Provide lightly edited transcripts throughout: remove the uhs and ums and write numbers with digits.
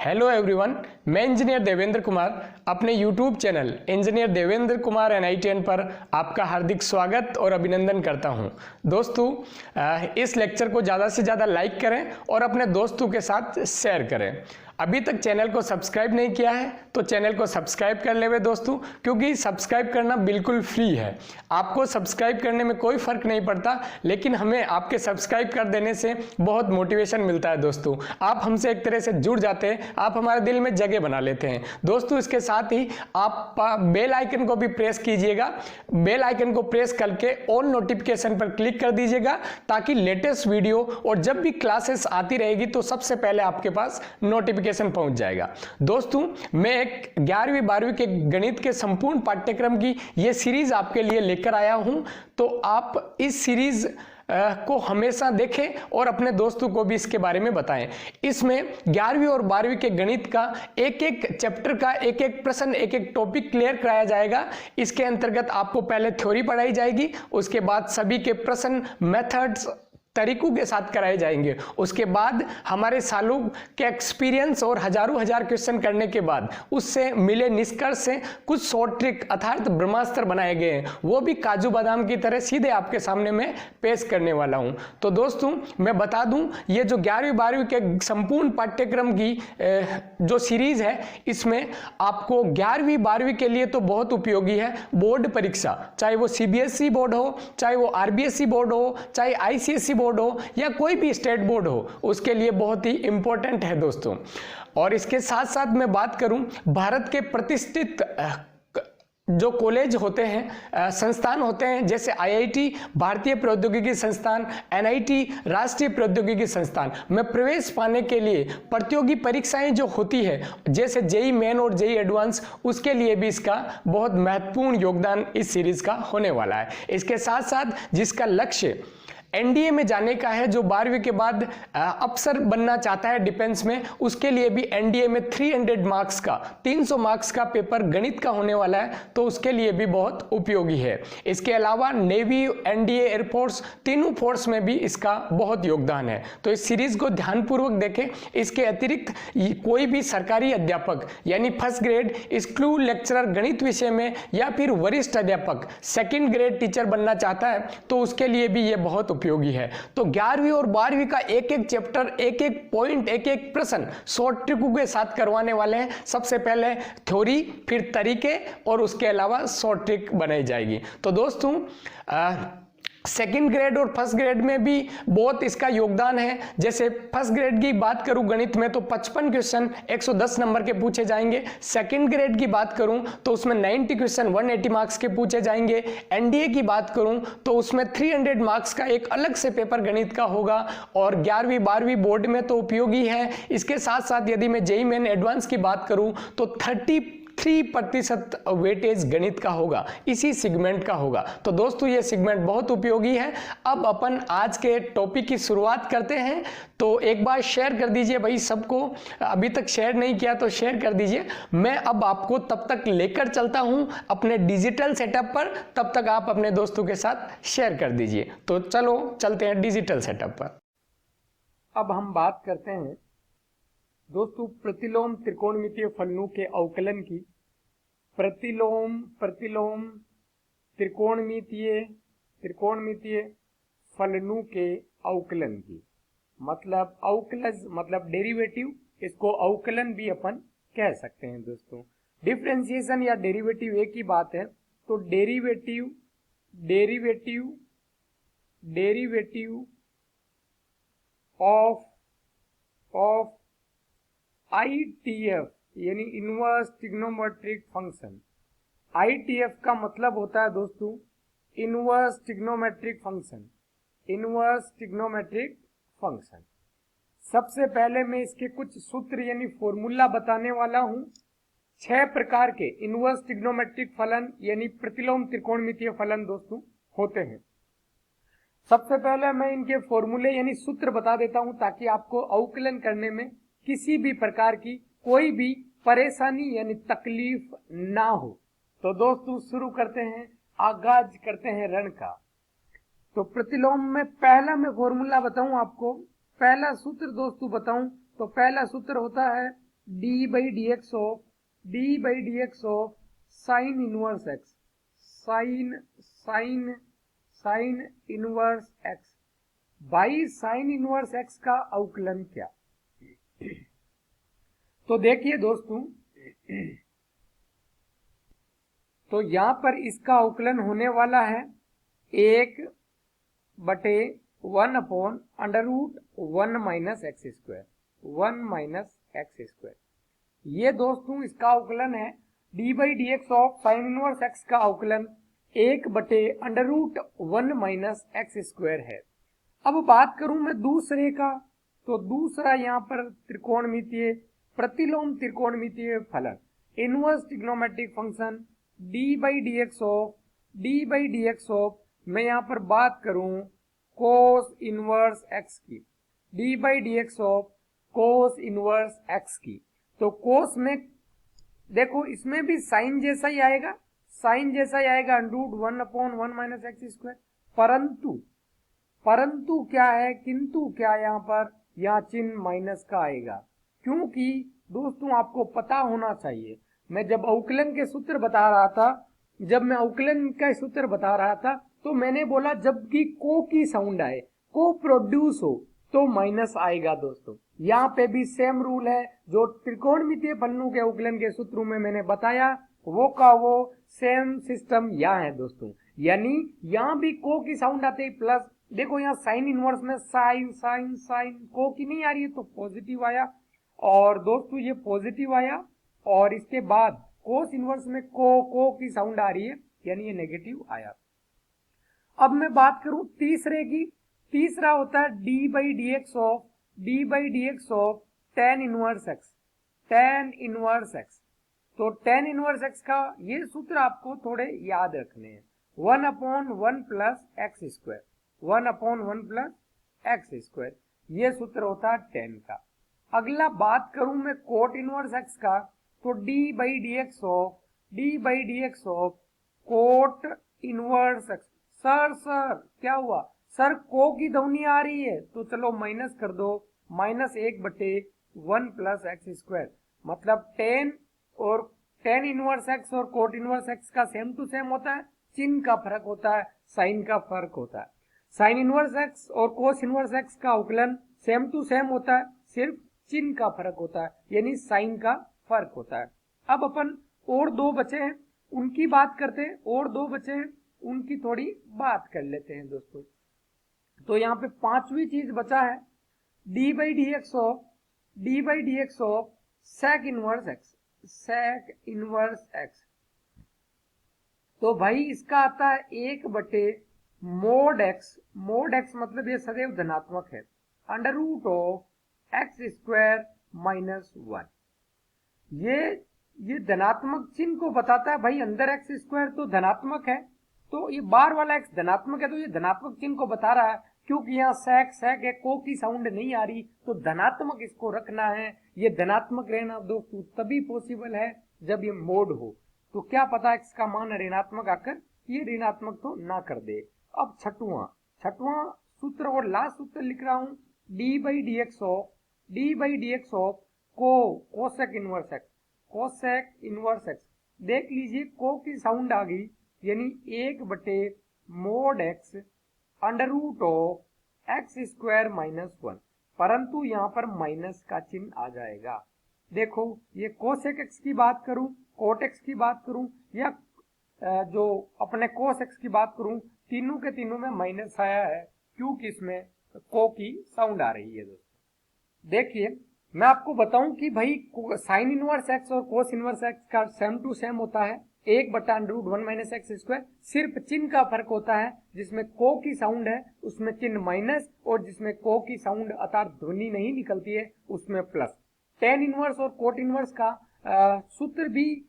Hello everyone, मैं engineer Devendra Kumar अपने YouTube channel engineer Devendra Kumar NITN पर आपका हार्दिक स्वागत और अभिनंदन करता हूं। दोस्तों, इस लेक्चर को ज़्यादा से ज़्यादा लाइक करें और अपने दोस्तों के साथ शेयर करें। अभी तक चैनल को सब्सक्राइब नहीं किया है तो चैनल को सब्सक्राइब कर लेवे दोस्तों, क्योंकि सब्सक्राइब करना बिल्कुल फ्री है। आपको सब्सक्राइब करने में कोई फर्क नहीं पड़ता, लेकिन हमें आपके सब्सक्राइब कर देने से बहुत मोटिवेशन मिलता है दोस्तों। आप हमसे एक तरह से जुड़ जाते हैं, आप हमारे दिल में जगह बना लेते हैं दोस्तों। इसके साथ ही आप बेल आइकन को भी प्रेस कीजिएगा। बेल आइकन को प्रेस करके ऑल नोटिफिकेशन पर क्लिक कर दीजिएगा, ताकि लेटेस्ट वीडियो और जब भी क्लासेस आती रहेगी तो सबसे पहले आपके पास नोटिफिकेशन पहुंच जाएगा। दोस्तों, मैं एक 11वीं 12वीं के गणित के संपूर्ण पाठ्यक्रम की यह सीरीज आपके लिए लेकर आया हूं, तो आप इस सीरीज को हमेशा देखें और अपने दोस्तों को भी इसके बारे में बताएं। इसमें 11वीं और 12वीं के गणित का एक एक चैप्टर का एक एक प्रश्न, एक एक टॉपिक क्लियर कराया जाएगा। इसके अंतर्गत आपको पहले थ्योरी पढ़ाई जाएगी, उसके बाद सभी के प्रश्न, मेथड्स, तरीकों के साथ कराए जाएंगे। उसके बाद हमारे सालों के एक्सपीरियंस और हजारों हजार क्वेश्चन करने के बाद उससे मिले निष्कर्ष से कुछ शॉर्ट ट्रिक अर्थात ब्रह्मास्त्र बनाए गए हैं, वो भी काजू बादाम की तरह सीधे आपके सामने मैं पेश करने वाला हूं। तो दोस्तों, मैं बता दूं, ये जो 11वीं 12वीं के संपूर्ण पाठ्यक्रम की जो सीरीज है, इसमें आपको 11वीं 12वीं के लिए तो बहुत उपयोगी है। बोर्ड परीक्षा, चाहे वो CBSE बोर्ड हो, चाहे वो RBSE बोर्ड हो, चाहे ICSE बोर्ड हो या कोई भी स्टेट बोर्ड हो, उसके लिए बहुत ही इंपॉर्टेंट है दोस्तों। और इसके साथ साथ मैं बात करूं, भारत के प्रतिष्ठित जो कॉलेज होते हैं, संस्थान होते हैं, जैसे IIT भारतीय प्रौद्योगिकी संस्थान, NIT राष्ट्रीय प्रौद्योगिकी संस्थान में प्रवेश पाने के लिए प्रतियोगी परीक्षाएं जो होती है, जैसे JEE मेन और JEE एडवांस, उसके लिए भी इसका बहुत महत्वपूर्ण योगदान इस सीरीज का होने वाला है। इसके साथ साथ जिसका लक्ष्य NDA में जाने का है, जो 12वीं के बाद अफसर बनना चाहता है डिफेंस में, उसके लिए भी NDA में 300 मार्क्स का 300 मार्क्स का पेपर गणित का होने वाला है, तो उसके लिए भी बहुत उपयोगी है। इसके अलावा नेवी, NDA, एयरफोर्स, तीनों फोर्स में भी इसका बहुत योगदान है। तो इस सीरीज को ध्यानपूर्वक देखें। इसके अतिरिक्त कोई भी सरकारी अध्यापक यानी फर्स्ट ग्रेड स्कूल लेक्चरर गणित विषय में, या फिर वरिष्ठ अध्यापक सेकेंड ग्रेड टीचर बनना चाहता है, तो उसके लिए भी ये बहुत उपयोगी है। तो 11वीं और 12वीं का एक एक चैप्टर, एक एक पॉइंट, एक एक प्रश्न शॉर्ट ट्रिकों के साथ करवाने वाले हैं। सबसे पहले थ्योरी, फिर तरीके, और उसके अलावा शॉर्ट ट्रिक बनाई जाएगी। तो दोस्तों, सेकेंड ग्रेड और फर्स्ट ग्रेड में भी बहुत इसका योगदान है। जैसे फर्स्ट ग्रेड की बात करूं गणित में, तो 55 क्वेश्चन 110 नंबर के पूछे जाएंगे। सेकेंड ग्रेड की बात करूं तो उसमें 90 क्वेश्चन 180 मार्क्स के पूछे जाएंगे। NDA की बात करूं तो उसमें 300 मार्क्स का एक अलग से पेपर गणित का होगा, और 11वीं 12वीं बोर्ड में तो उपयोगी है। इसके साथ साथ यदि मैं JEE मेन एडवांस की बात करूं तो 33% वेटेज गणित का होगा, इसी सेगमेंट का होगा। तो दोस्तों, ये सेगमेंट बहुत उपयोगी है। अब अपन आज के टॉपिक की शुरुआत करते हैं। तो एक बार शेयर कर दीजिए भाई सबको, अभी तक शेयर नहीं किया तो शेयर कर दीजिए। मैं अब आपको तब तक लेकर चलता हूं अपने डिजिटल सेटअप पर, तब तक आप अपने दोस्तों के साथ शेयर कर दीजिए। तो चलो चलते हैं डिजिटल सेटअप पर। अब हम बात करते हैं दोस्तों प्रतिलोम त्रिकोणमितीय फलनों के अवकलन की। प्रतिलोम त्रिकोणमितीय फलनों के अवकलन की, मतलब अवकलज मतलब डेरिवेटिव, इसको अवकलन भी अपन कह सकते हैं दोस्तों। डिफरेंशिएशन या डेरिवेटिव एक ही बात है। तो डेरिवेटिव ऑफ ITF यानी इनवर्स ट्रिग्नोमेट्रिक फंक्शन। ITF का मतलब होता है दोस्तों इनवर्स ट्रिग्नोमेट्रिक फंक्शन। सबसे पहले मैं इसके कुछ सूत्र यानी फॉर्मूला बताने वाला हूं। 6 प्रकार के इनवर्स ट्रिग्नोमेट्रिक फलन यानी प्रतिलोम त्रिकोणमितीय फलन दोस्तों होते हैं। सबसे पहले मैं इनके फॉर्मूले यानी सूत्र बता देता हूं, ताकि आपको अवकलन करने में किसी भी प्रकार की कोई भी परेशानी यानी तकलीफ ना हो। तो दोस्तों शुरू करते हैं, आगाज करते हैं रण का। तो प्रतिलोम में पहला मैं फॉर्मूला बताऊं आपको, पहला सूत्र दोस्तों बताऊं तो पहला सूत्र होता है D by D X of sine inverse X, sine inverse x by sine inverse x का अवकलन क्या। तो देखिए दोस्तों, तो यहां पर इसका अवकलन होने वाला है 1/1/(1 minus x square), 1 minus x square. ये दोस्तों इसका अवकलन है। D by D X of sine inverse x का अवकलन 1/√1 माइनस एक्स स्क्वायर है। अब बात करूं मैं दूसरे का, तो दूसरा यहाँ पर त्रिकोणमितीय प्रतिलोम त्रिकोणमितीय फलन inverse trigonometric function D by D X of मैं यहाँ पर बात करूं कोस इनवर्स एक्स की, D by D X of cos inverse x की। तो कोस में देखो इसमें भी साइन जैसा ही आएगा, √1/(1 माइनस एक्स स्क्वायर), परंतु क्या है, किंतु क्या यहाँ पर, यहाँ चिन्ह माइनस का आएगा। क्योंकि दोस्तों आपको पता होना चाहिए, मैं जब अवकलन के सूत्र बता रहा था तो मैंने बोला जबकि को की साउंड आए, को प्रोड्यूस हो तो माइनस आएगा। दोस्तों यहाँ पे भी सेम रूल है जो त्रिकोणमितीय फलनों के अवकलन के सूत्रों में मैंने बताया, वो का वो सेम सिस्टम यहाँ है दोस्तों। यानी यहाँ भी को की साउंड आते ही प्लस, देखो यहाँ साइन इनवर्स में साइन को की नहीं आ रही है तो पॉजिटिव आया, और दोस्तों ये पॉजिटिव आया, और इसके बाद कोस इनवर्स में को की साउंड आ रही है यानी ये नेगेटिव आया। अब मैं बात करूं तीसरे की, तीसरा होता है D by D X of tan inverse X, तो tan इनवर्स एक्स का ये सूत्र आपको थोड़े याद रखने हैं, 1/(1 plus x square), 1/(1 plus x square, ये सूत्र होता है tan का। अगला बात करूं मैं कोट इनवर्स एक्स का, तो D by D X of coat inverse x. Sir क्या हुआ सर, को की ध्वनि आ रही है तो चलो माइनस कर दो, -1/(1 प्लस एक्स स्क्वायर, मतलब tan इनवर्स एक्स और कोट इनवर्स एक्स का सेम टू सेम होता है, चिन्ह का फर्क होता है, साइन का फर्क होता है। साइन इनवर्स एक्स और कोस इनवर्स एक्स का अवकलन सेम टू सेम होता है, सिर्फ चिन्ह का फर्क होता है, यानी साइन का फर्क होता है। अब अपन और दो बचे हैं उनकी बात करते हैं, उनकी थोड़ी बात कर लेते हैं दोस्तों। तो यहाँ पे पांचवी चीज बचा है D by D X of sec inverse X. तो भाई इसका आता है 1/mod x मतलब ये सदैव धनात्मक है, √(x²-1), ये धनात्मक चिन्ह को बताता है भाई, अंदर x² तो धनात्मक है, तो ये बाहर वाला x धनात्मक है, तो ये धनात्मक चिन्ह को बता रहा है। क्योंकि यहाँ सेक है, को की साउंड नहीं आ रही तो धनात्मक इसको रखना है। ये धनात्मक रहना दोस्तों तभी पॉसिबल है जब ये मोड हो, तो क्या पता x का मान ऋणात्मक आकर ये ऋणात्मक तो ना कर दे। अब छठवां सूत्र और लास्ट सूत्र लिख रहा हूं, D by D X of cosec inverse x. देख लीजिए को की साउंड आ गई, यानी 1/mod x √(x²-1), परंतु यहाँ पर माइनस का चिन्ह आ जाएगा। देखो ये कोसेक एक्स की बात करूं, कोट एक्स की बात करूं, या जो अपने कोस एक्स की बात करूं, तीनों के तीनों में माइनस आया है क्योंकि इसमें को की साउंड आ रही है। दोस्तों देखिए मैं आपको बताऊं कि भाई साइन इनवर्स एक्स और कोस इनवर्स एक्स का सेम टू सेम होता है, 1/√1 माइनस एक्स स्क्वायर, सिर्फ चिन्ह का फर्क होता है। जिसमें को की साउंड है उसमें चिन्ह माइनस, और जिसमें को की साउंड अर्थात ध्वनि नहीं निकलती है उसमें प्लस। tan इनवर्स और कोट इनवर्स का सूत्र भी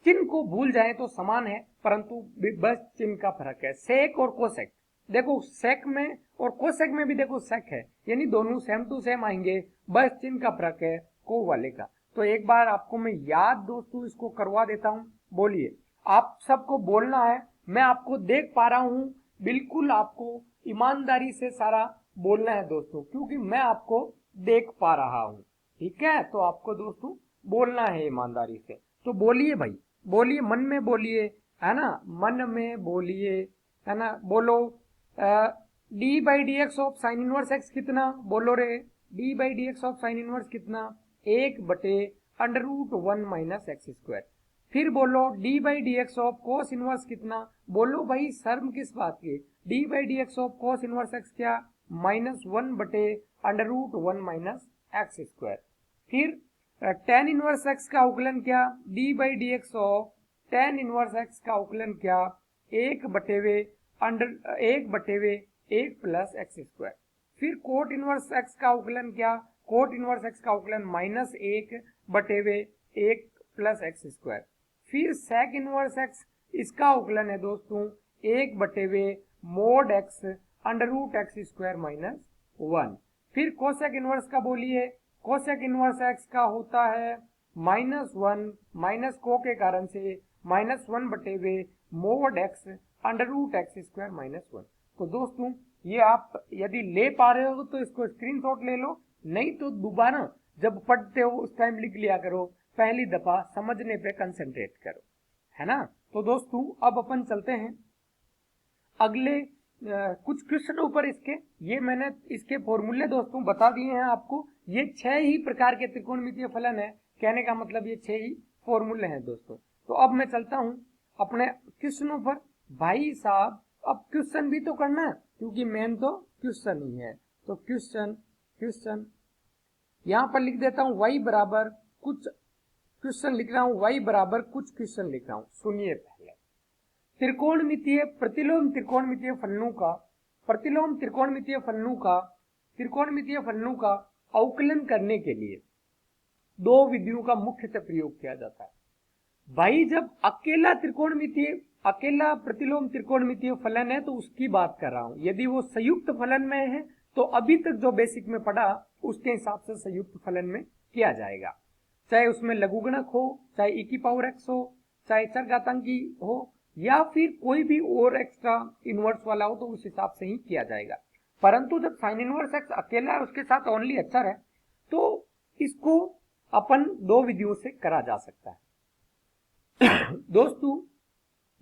चिन्ह को भूल जाए तो समान है, परंतु बस चिन्ह का फर्क है। सेक और कोसेक, देखो सेक में और कोसेक में भी देखो सेक है, यानी दोनों सेम टू सेम आएंगे, बस चिन्ह का फर्क है को वाले का। तो एक बार आपको मैं याद दोस्तों इसको करवा देता हूं, बोलिए, आप सबको बोलना है, मैं आपको देख पा रहा हूं, बिल्कुल आपको ईमानदारी से सारा बोलना है दोस्तों, क्योंकि मैं आपको देख पा रहा हूं। ठीक है, तो आपको दोस्तों बोलना है ईमानदारी से। तो बोलिए भाई, बोलिए, मन में बोलिए, है ना, मन में बोलिए, है ना, बोलो। D by D X of sine inverse x कितना, बोलो रे, D by D X of sine inverse कितना, 1/√1 माइनस एक्स स्क्वायर। फिर बोलो D by D X of cos inverse कितना, बोलो भाई शर्म किस बात की, D by D X of cos inverse X क्या, -1/√1 माइनस एक्स स्क्वायर। फिर टेन इनवर्स एक्स का अवकलन क्या, D by D X of ten inverse x का अवकलन क्या, 1/1 प्लस एक्स स्क्वायर। फिर कोट इनवर्स एक्स का अवकलन क्या, कोट इनवर्स एक्स का अवकलन -1/1 प्लस एक्स स्क्वायर। फिर सेक इनवर्स एक्स, इसका अवकलन है दोस्तों 1/mod x √x square minus 1। फिर कोसेक इनवर्स का बोलिए, कोसेक इनवर्स एक्स का होता है -1 माइनस को के कारण से -1/mod x √x square minus 1। तो दोस्तों ये आप यदि ले पा रहे हो तो इसको स्क्रीनशॉट ले लो, नहीं तो दोबारा जब पढ़ते हो उस टाइम लिख लिया करो, पहली दफा समझने पे कंसंट्रेट करो, है ना। तो दोस्तों अब अपन चलते हैं अगले कुछ क्वेश्चन ऊपर। इसके ये मैंने इसके फॉर्मूले दोस्तों बता दिए हैं आपको। ये 6 ही प्रकार के त्रिकोणमितीय फलन है, कहने का मतलब ये 6 ही फॉर्मूले हैं दोस्तों। तो अब मैं चलता हूं अपने क्वेश्चनों पर। भाई साहब अब क्वेश्चन भी तो करना है, क्योंकि मेन तो क्वेश्चन ही है। तो क्वेश्चन यहां पर लिख देता हूं y बराबर कुछ क्वेश्चन लिख रहा हूं, y बराबर कुछ क्वेश्चन लिख रहा हूं। सुनिए पहले, त्रिकोणमितीय प्रतिलोम त्रिकोणमितीय फलनों का अवकलन करने के लिए 2 विधियों का मुख्यतः प्रयोग किया जाता है। भाई जब अकेला प्रतिलोम त्रिकोणमितीय फलन है तो उसकी बात कर रहा हूं। यदि वो संयुक्त फलन में है तो अभी तक जो बेसिक में पढ़ा उसके हिसाब से संयुक्त फलन में किया जाएगा, चाहे उसमें लघुगणक हो, चाहे e की पावर x हो, चाहे चरघातांकी हो, या फिर कोई भी और एक्स्ट्रा इनवर्स वाला हो, तो उस हिसाब से ही किया जाएगा। परंतु जब साइन इनवर्स एक्स अकेला है, उसके साथ ओनली अचर है, तो इसको अपन 2 विधियों से करा जा सकता है। दोस्तों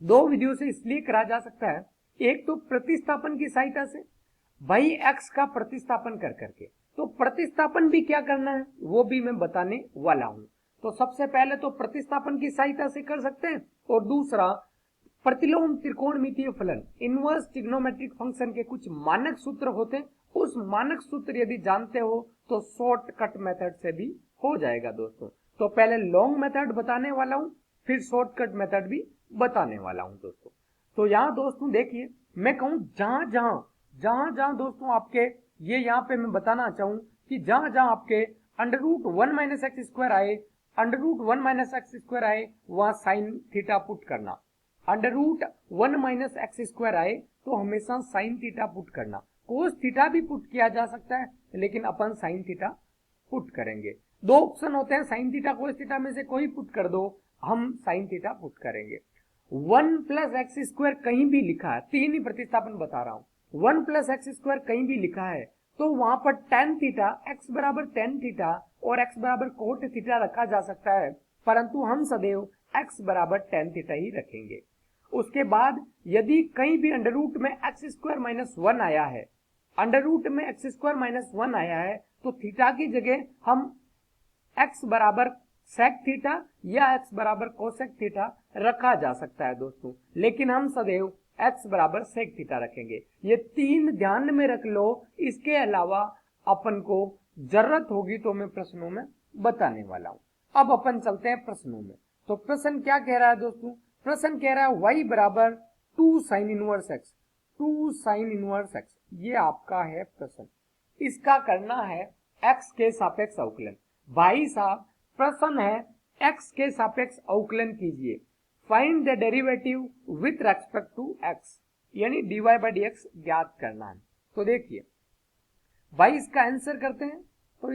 2 विधियों से इसलिए करा जा सकता है, एक तो प्रतिस्थापन की सहायता से, भाई एक्स का प्रतिस्थापन कर करके। तो प्रतिस्थापन भी क्या करना है वो भी मैं बताने वाला हूं। तो सबसे पहले तो प्रतिस्थापन की सहायता से कर सकते हैं, और दूसरा प्रतिलोम त्रिकोणमितीय फलन इनवर्स ट्रिग्नोमेट्रिक फंक्शन के कुछ मानक सूत्र होते हैं, उस मानक सूत्र यदि जानते हो तो शॉर्टकट मेथड से भी हो जाएगा दोस्तों। तो पहले लॉन्ग मेथड बताने वाला हूं, फिर शॉर्टकट मेथड भी बताने वाला हूं दोस्तों। तो यहाँ दोस्तों देखिए, मैं कहूं जहां जहां दोस्तों आपके ये यहाँ पे मैं बताना चाहूं कि जहां जहां आपके √1 माइनस एक्स स्क्वायर आए, √1 माइनस एक्स स्क्वायर आए, वहां साइन थीटा पुट करना। √1 माइनस एक्स स्क्वायर आए तो हमेशा साइन थीटा पुट करना। कोस थीटा भी पुट किया जा सकता है, लेकिन अपन साइन थीटा पुट करेंगे। 2 ऑप्शन होते हैं, साइन थीटा कोस थीटा में से कोई पुट कर दो, हम साइन थीटा पुट करेंगे। 1 प्लस एक्स स्क्वायर कहीं भी लिखा है, 3 ही प्रतिस्थापन बता रहा हूं, 1 प्लस एक्स स्क्वायर कहीं भी लिखा है तो वहां पर tan थीटा x बराबर tan थीटा और x बराबर कोट थीटा रखा जा सकता है, परंतु हम सदैव x बराबर tan थीटा ही रखेंगे। उसके बाद यदि कहीं भी अंडर रूट में एक्स स्क्वायर माइनस 1 आया है, अंडर रूट में एक्स स्क्वायर माइनस 1 आया है, तो थीटा की जगह हम x बराबर सेक थीटा या x बराबर कोसेक थीटा रखा जा सकता है दोस्तों, लेकिन हम सदैव x बराबर सेक थीटा रखेंगे। ये 3 ध्यान में रख लो, इसके अलावा अपन को जरूरत होगी तो मैं प्रश्नों में बताने वाला हूं। अब अपन चलते हैं प्रश्नों में। तो प्रश्न क्या कह रहा है दोस्तों, प्रश्न कह रहा है y बराबर 2 sine inverse x, 2 sine inverse x, ये आपका है प्रश्न। इसका करना है x के सापेक्ष अवकलन। भाई साहब प्रश्न है x के सापेक्ष अवकलन कीजिए, find the derivative with respect to x, यानी dy बाई dx ज्ञात करना है। तो देखिए भाई इसका आंसर करते हैं, तो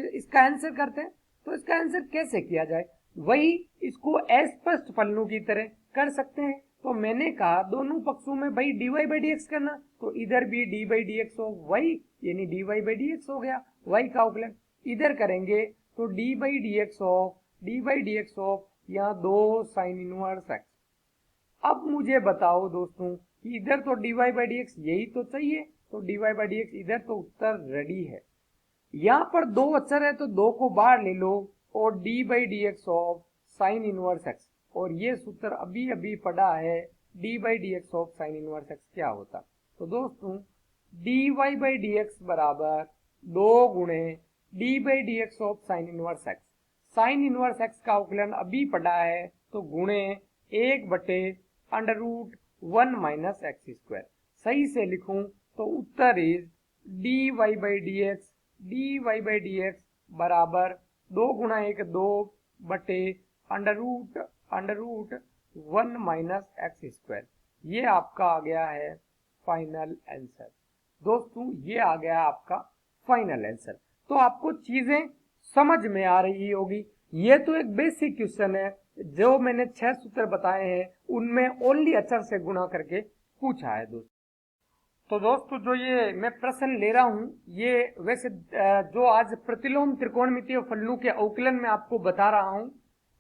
इसका आंसर कैसे किया जाए, वही इसको अस्पष्ट फलनों की तरह कर सकते हैं। तो मैंने कहा दोनों पक्षों में भाई dy बाई dx करना, तो इधर भी dy बाई dx हो y, यानी dy बाई dx हो गया y का अवकलन। इधर करेंगे तो D by D X of यहाँ 2 साइन इनवर्स एक्स। अब मुझे बताओ दोस्तों कि इधर तो D Y by D X यही तो चाहिए, तो D Y by D X इधर तो उत्तर रेडी है। यहाँ पर 2 अक्षर है तो 2 को बाहर ले लो और D by D X of sine inverse X, और ये सूत्र अभी अभी पढ़ा है D by D X of sine inverse X क्या होता। तो दोस्तों D Y by D x बराबर 2 गुणे D by D X of sine inverse X. Sine inverse x का अवकलन अभी पढ़ा है तो गुणे 1/√1 माइनस एक्स स्क्वायर। सही से लिखूं तो उत्तर is d Y by D x बराबर 2 गुणा 1 2 बटे √1 माइनस एक्स स्क्वायर। ये आपका आ गया है फाइनल आंसर। दोस्तों ये आ गया आपका फाइनल आंसर। तो आपको चीजें समझ में आ रही होगी। ये तो एक बेसिक क्वेश्चन है, जो मैंने 6 सूत्र बताए हैं उनमें ओनली अक्षर से गुणा करके पूछा है दोस्तों। तो दोस्तों जो ये मैं प्रश्न ले रहा हूं, ये वैसे जो आज प्रतिलोम त्रिकोणमितीय फलनों के अवकलन में आपको बता रहा हूं,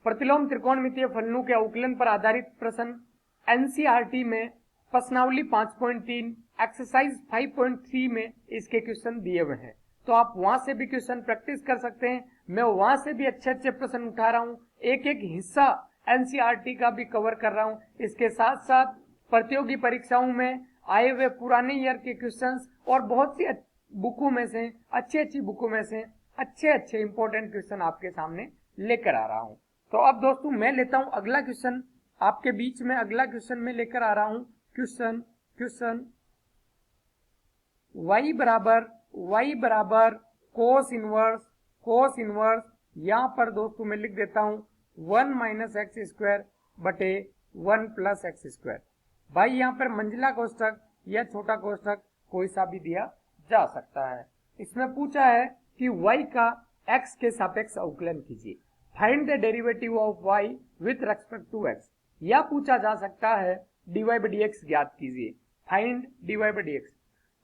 प्रतिलोम त्रिकोणमितीय फलनों के अवकलन पर आधारित प्रश्न एनसीईआरटी में प्रश्नावली 5.3 एक्सरसाइज 5.3 में इसके क्वेश्चन दिए हुए हैं। तो आप वहां से भी क्वेश्चन प्रैक्टिस कर सकते हैं। मैं वहां से भी अच्छे अच्छे प्रश्न उठा रहा हूं, एक एक हिस्सा एनसीईआरटी का भी कवर कर रहा हूं। इसके साथ साथ प्रतियोगी परीक्षाओं में आए हुए पुराने ईयर के क्वेश्चंस और बहुत सी बुकों में से अच्छी बुकों में से अच्छे इंपॉर्टेंट क्वेश्चन आपके सामने लेकर आ रहा हूं। तो अब दोस्तों मैं लेता हूं अगला क्वेश्चन आपके बीच में। अगला क्वेश्चन में लेकर आ रहा हूं क्वेश्चन y बराबर कोस इनवर्स यहां पर दोस्तों मैं लिख देता हूं 1 माइनस एक्स स्क्वायर बटे 1 प्लस एक्स स्क्वायर। भाई यहाँ पर मंजिला कोष्ठक या छोटा कोष्ठक कोई सा भी दिया जा सकता है। इसमें पूछा है कि y का x के सापेक्ष अवकलन कीजिए, find the derivative of y with respect to x। या पूछा जा सकता है dy बाई डी एक्स ज्ञात कीजिए, find dy by D x.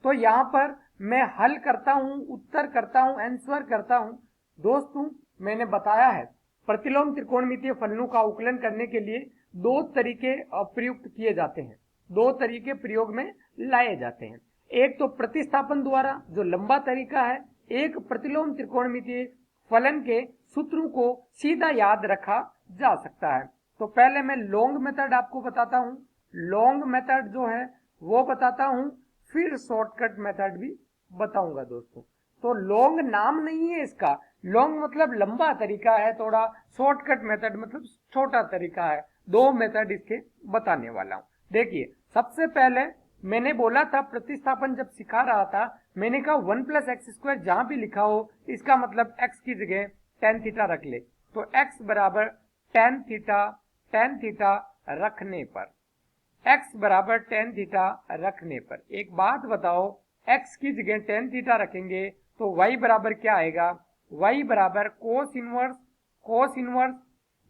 तो यहाँ पर मैं हल करता हूँ, उत्तर करता हूँ, आंसर करता हूँ। दोस्तों मैंने बताया है प्रतिलोम त्रिकोणमितीय फलनों का अवकलन करने के लिए 2 तरीके प्रयुक्त किए जाते हैं, 2 तरीके प्रयोग में लाए जाते हैं। एक तो प्रतिस्थापन द्वारा जो लंबा तरीका है, एक प्रतिलोम त्रिकोणमितीय फलन के सूत्रों को सीधा याद रखा जा सकता है। तो पहले मैं लॉन्ग मेथड आपको बताता हूँ, लॉन्ग मेथड जो है वो बताता हूँ, फिर शॉर्टकट मेथड भी बताऊंगा दोस्तों। तो लॉन्ग नाम नहीं है इसका, लॉन्ग मतलब लंबा तरीका है थोड़ा, शॉर्टकट मेथड मतलब छोटा तरीका है। 2 मेथड इसके बताने वाला हूं। देखिए सबसे पहले मैंने बोला था प्रतिस्थापन जब सिखा रहा था, मैंने कहा 1 प्लस एक्स स्क्वायर जहां भी लिखा हो इसका मतलब x की जगह tan थीटा रख ले। तो x बराबर tan थीटा रखने पर, x बराबर tan थीटा रखने पर एक बात बताओ, x की जगह tan थीटा रखेंगे तो y बराबर क्या आएगा, y बराबर कोस इनवर्स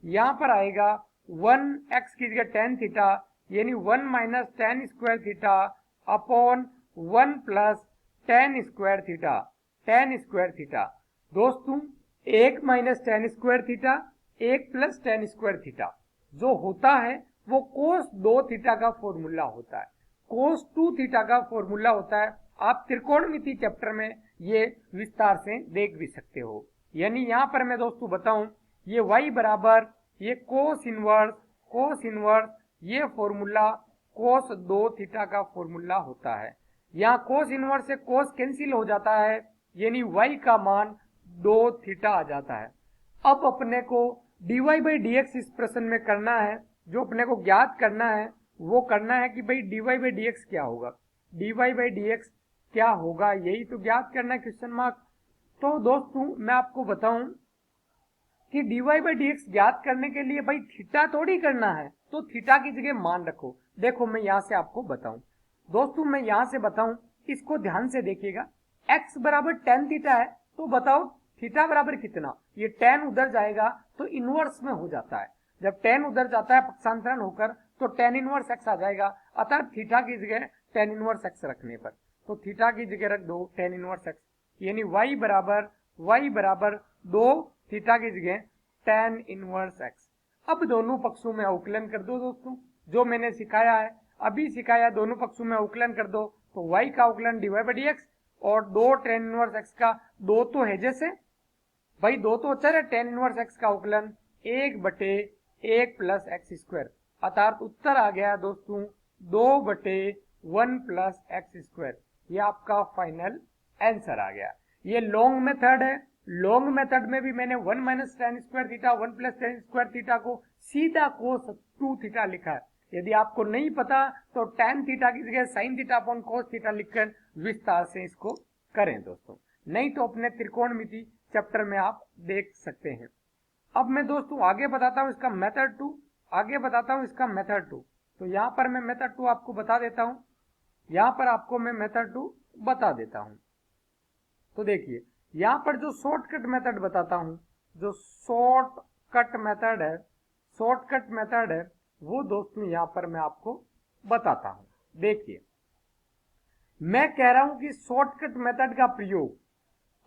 यहाँ पर आएगा 1x की जगह tan थीटा यानी 1 minus tan square theta upon 1 plus tan square theta. दोस्तों 1 minus tan square theta 1 plus tan square theta जो होता है वो कोस 2 थीटा का फॉर्मूला होता है, कोस 2 थीटा का फॉर्मूला होता है। आप त्रिकोणमिति चैप्टर में ये विस्तार से देख भी सकते हो। यानी यहाँ पर मैं दोस्तों बताऊं, ये y बराबर ये कोस इनवर्स ये फॉर्मूला कोस 2 थीटा का फॉर्मूला होता है। यहाँ कोस इनवर्स से कोस कैंसिल हो जाता है, यानी y का मान 2 थीटा आ जाता है। अब अपने को dy बाई डी एक्स इस प्रश्न में करना है, जो अपने को ज्ञात करना है वो करना है कि भाई dy बाई डी एक्स क्या होगा, dy बाई डी एक्स क्या होगा, यही तो ज्ञात करना है, क्वेश्चन मार्क। तो दोस्तों मैं आपको बताऊं कि dy बाई डी एक्स ज्ञात करने के लिए भाई थीटा थोड़ी करना है, तो थीटा की जगह मान रखो। देखो मैं यहां से आपको बताऊं दोस्तों, मैं यहां से बताऊं, इसको ध्यान से देखिएगा। x बराबर tan थीटा है तो बताओ थीटा बराबर कितना, ये tan उधर जाएगा तो इनवर्स में हो जाता है। जब tan उधर जाता है पक्षांतरण होकर तो tan इनवर्स x आ जाएगा, अतः थीटा की जगह tan इनवर्स x रखने पर, तो थीटा की जगह रख दो tan इनवर्स x, यानी y बराबर 2 थीटा की जगह tan इनवर्स x। अब दोनों पक्षों में अवकलन कर दो दोस्तों, जो मैंने सिखाया है, अभी सिखाया, दोनों पक्षों में अवकलन कर दो तो y का अवकलन dy/dx और 2 tan इनवर्स x का, दो तो है जैसे भाई, दो तो अचर है, tan इनवर्स x का अवकलन 1/1 प्लस एक्स स्क्वायर, अर्थात उत्तर आ गया दोस्तों 2/1 प्लस एक्स स्क्वायर। ये आपका फाइनल आंसर आ गया। ये लॉन्ग मेथड है। लॉन्ग मेथड में भी मैंने 1 minus ten square theta 1 plus ten square theta को सीधा कोस 2 थीटा लिखा है। यदि आपको नहीं पता तो tan थीटा की जगह sin theta upon cos theta लिखकर विस्तार से इसको करें दोस्तों, नहीं तो अपने त्रिकोणमिति चैप्टर में आप देख सकते हैं। अब मैं दोस्तों आगे बताता हूं इसका मेथड 2, आगे बताता हूं इसका मेथड 2। तो यहां पर मैं मेथड 2 आपको बता देता हूं, यहां पर आपको मैं मेथड 2 बता देता हूं। तो देखिए यहां पर जो शॉर्टकट मेथड बताता हूं, जो शॉर्टकट मेथड है, शॉर्टकट मेथड है वो दोस्तों यहां पर मैं आपको बताता हूं। देखिए मैं कह रहा हूं कि शॉर्टकट मेथड का प्रयोग,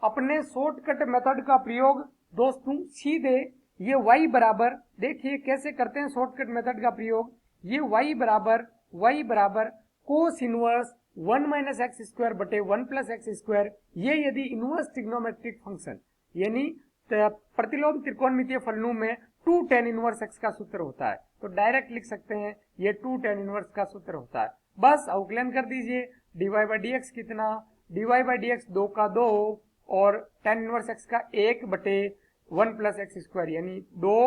अपने शॉर्टकट मेथड का प्रयोग दोस्तों सीधे ये y बराबर, देखिए कैसे करते हैं शॉर्टकट मेथड का प्रयोग। ये y बराबर cos inverse 1 minus x square बटे 1 प्लस एक्स स्क्वायर, ये यदि इनवर्स ट्रिग्नोमेट्रिक फंक्शन यानी प्रतिलोम त्रिकोणमितीय फलनों में 2 tan इनवर्स x का सूत्र होता है, तो डायरेक्ट लिख सकते हैं ये 2 tan इनवर्स का सूत्र होता है। बस अवकलन कर दीजिए, dy/dx कितना, dy/dx 2 का 2 और tan इनवर्स x का 1/1 प्लस एक्स स्क्वायर यानी 2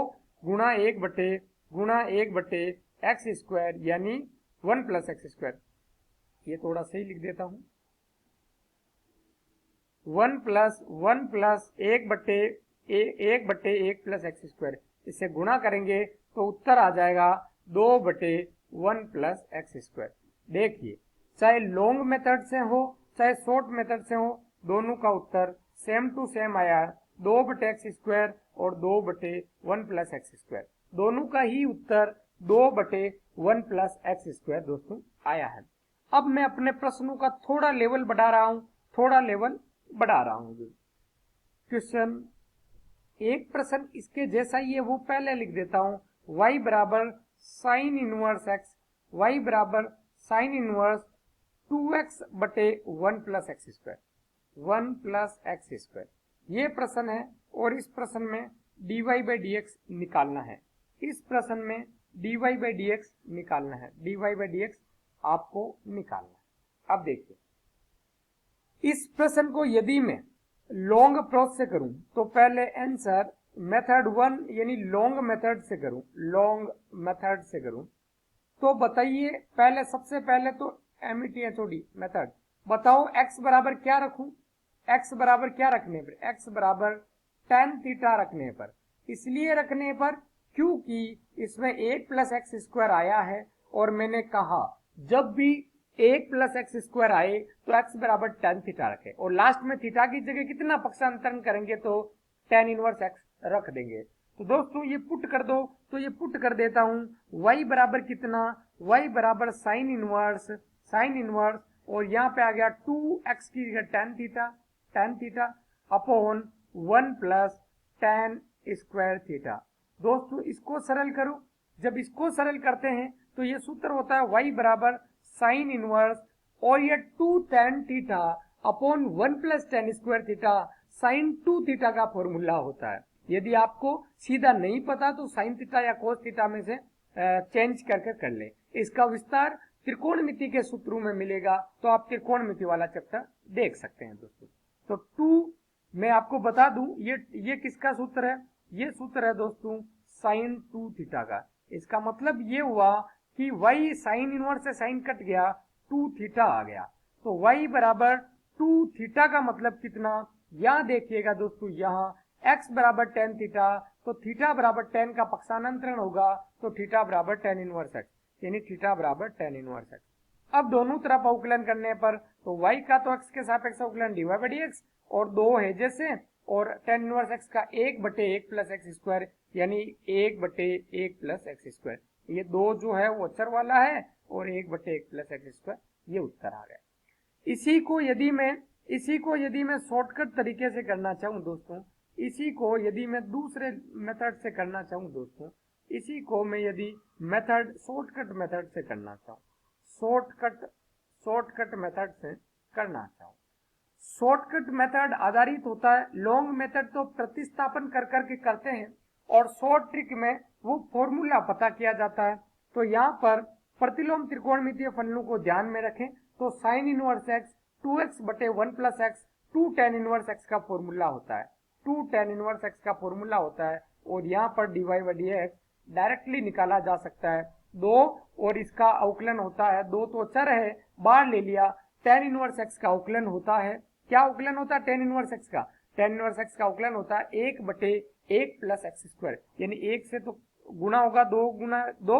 गुणा 1/1 एक्स स्क्वायर यानी 1 प्लस एक्स स्क्वायर। ये थोड़ा सही लिख देता हूं, 1 प्लस 1/1 प्लस एक्स स्क्वायर, इससे गुणा करेंगे तो उत्तर आ जाएगा 2/1 प्लस एक्स स्क्वायर। देखिए चाहे लॉन्ग मेथड से हो चाहे शॉर्ट मेथड से हो, दोनों का उत्तर सेम टू सेम आया, 2/एक्स स्क्वायर और 2/1 प्लस एक्स स्क्वायर, दोनों का ही उत्तर 2/1 प्लस एक्स स्क्वायर दोस्तों आया है। अब मैं अपने प्रश्नों का थोड़ा लेवल बढ़ा रहा हूं, क्वेश्चन, एक प्रश्न इसके जैसा ही है वो पहले लिख देता हूं, y बराबर साइन इनवर्स x, y बराबर साइन इनवर्स 2x बटे 1 plus x square, 1 plus x square, ये प्रश्न है। और इस प्रश्न में dy/dx निकालना है, इस प्रश्न में dy/dx निकालना है, dy/dx आपको निकालना है। अब देखिए इस प्रश्न को यदि मैं लॉन्ग प्रोसेस से करूं तो पहले आंसर मेथड 1 यानी लॉन्ग मेथड से करूं तो बताइए, पहले सबसे पहले तो METHOD मेथड बताओ, x बराबर क्या रखूं, x बराबर क्या रखने पर, x बराबर tan थीटा रखने पर, इसलिए रखने पर क्योंकि इसमें 1 प्लस एक्स स्क्वायर आया है और मैंने कहा जब भी 1 प्लस एक्स स्क्वायर आए तो x बराबर tan थीटा रखे और लास्ट में थीटा की जगह कितना पक्षांतरण करेंगे तो tan इनवर्स x रख देंगे। तो दोस्तों ये पुट कर दो, तो ये पुट कर देता हूं, y बराबर कितना, y बराबर साइन इनवर्स और यहाँ पे आ गया 2x की जगह tan theta upon 1 plus tan square theta. दोस्तों इसको सरल करो, जब इसको सरल करते हैं तो ये सूत्र होता है y बराबर साइन इनवर्स और ये 2 tan theta upon 1 plus tan square theta sine 2 theta का फॉर्मूला होता है। यदि आपको सीधा नहीं पता तो साइन थीटा या कोस थीटा में से चेंज करके कर ले, इसका विस्तार त्रिकोणमिति के सूत्रों में मिलेगा, तो आप त्रिकोणमिति वाला चैप्टर देख सकते हैं दोस्तों। तो 2 मैं आपको बता दूं, ये किसका सूत्र है, ये सूत्र है दोस्तों साइन 2 थीटा का। इसका मतलब ये हुआ कि y साइन इनवर्स से साइन कट गया, 2 थीटा आ गया, तो y बराबर 2 थीटा का मतलब कितना, यहां देखिएगा दोस्तों, यहाँ x बराबर tan थीटा, तो थीटा बराबर tan का पक्षांतरण होगा, तो थीटा बराबर tan इनवर्स x, यानी थीटा बराबर tan इनवर्स x। अब दोनों तरफ अवकलन करने पर तो y का तो x के सापेक्ष अवकलन dy/dx और 2 है जैसे, और tan इनवर्स x का 1/1 प्लस एक्स स्क्वायर यानी 1/1 प्लस एक्स स्क्वायर, ये 2 जो है वो अचर वाला है और 1/1 प्लस एक्स स्क्वायर, ये उत्तर आ गया। इसी को यदि मैं शॉर्टकट तरीके से करना चाहूं दोस्तों इसी को यदि मैं दूसरे मेथड से करना चाहूँ दोस्तों, इसी को मैं यदि मेथड शॉर्टकट मेथड से करना चाहूँ, शॉर्टकट मेथड से करना चाहूँ, शॉर्टकट मेथड आधारित होता है, लॉन्ग मेथड तो प्रतिस्थापन कर करके करते हैं और शॉर्ट ट्रिक में वो फॉर्मूला पता किया जाता है। तो यहाँ पर प्रतिलोम त्रिकोणमितीय फलनों को ध्यान में रखें तो साइन इनवर्स एक्स 2x बटे 1 plus x 2 tan inverse x का फॉर्मूला होता है, 2 tan इनवर्स एक्स का फॉर्मूला होता है। और यहाँ पर dy बाई dx डायरेक्टली निकाला जा सकता है, 2 और इसका अवकलन होता है, 2 तो चर है बाहर ले लिया, tan इनवर्स एक्स का अवकलन होता है, क्या अवकलन होता है tan इनवर्स एक्स का, tan इनवर्स एक्स का अवकलन होता है 1 बटे 1 प्लस एक्स स्क्वायर, यानी 1 से तो गुना होगा 2 गुना 2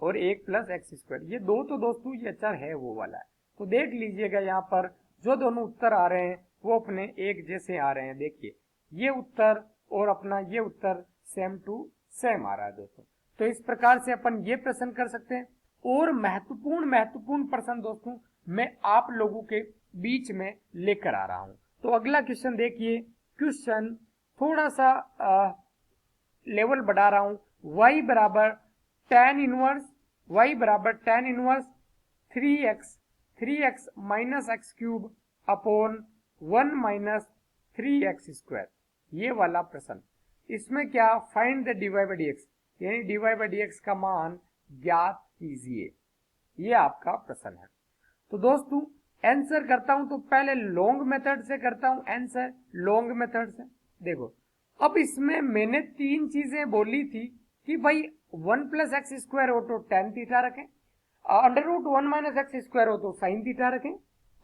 और 1 प्लस एक्स स्क्वायर, ये 2 तो दोस्तों ये चर है वो वाला है। तो देख लीजिएगा यहाँ पर जो दोनों उत्तर आ रहे हैं वो अपने एक जैसे आ रहे हैं, देखिए ये उत्तर और अपना ये उत्तर सेम टू सेम आ रहा है दोस्तों। तो इस प्रकार से अपन ये प्रश्न कर सकते हैं। और महत्वपूर्ण प्रश्न दोस्तों मैं आप लोगों के बीच में लेकर आ रहा हूं। तो अगला क्वेश्चन देखिए, क्वेश्चन थोड़ा सा लेवल बढ़ा रहा हूं, y बराबर tan inverse 3x minus x cube upon 1 minus 3x square, ये वाला प्रश्न। इसमें क्या, find the dy by dx, यानी dy बाई dx का मान ज्ञात कीजिए, ये आपका प्रश्न है। तो दोस्तों आंसर करता हूं तो पहले लॉन्ग मेथड से करता हूं आंसर, लॉन्ग मेथड से। देखो अब इसमें मैंने 3 चीजें बोली थी कि भाई 1 प्लस एक्स स्क्वायर हो तो tan थीटा रखें, under root 1 minus x square हो तो साइन थीटा रखें,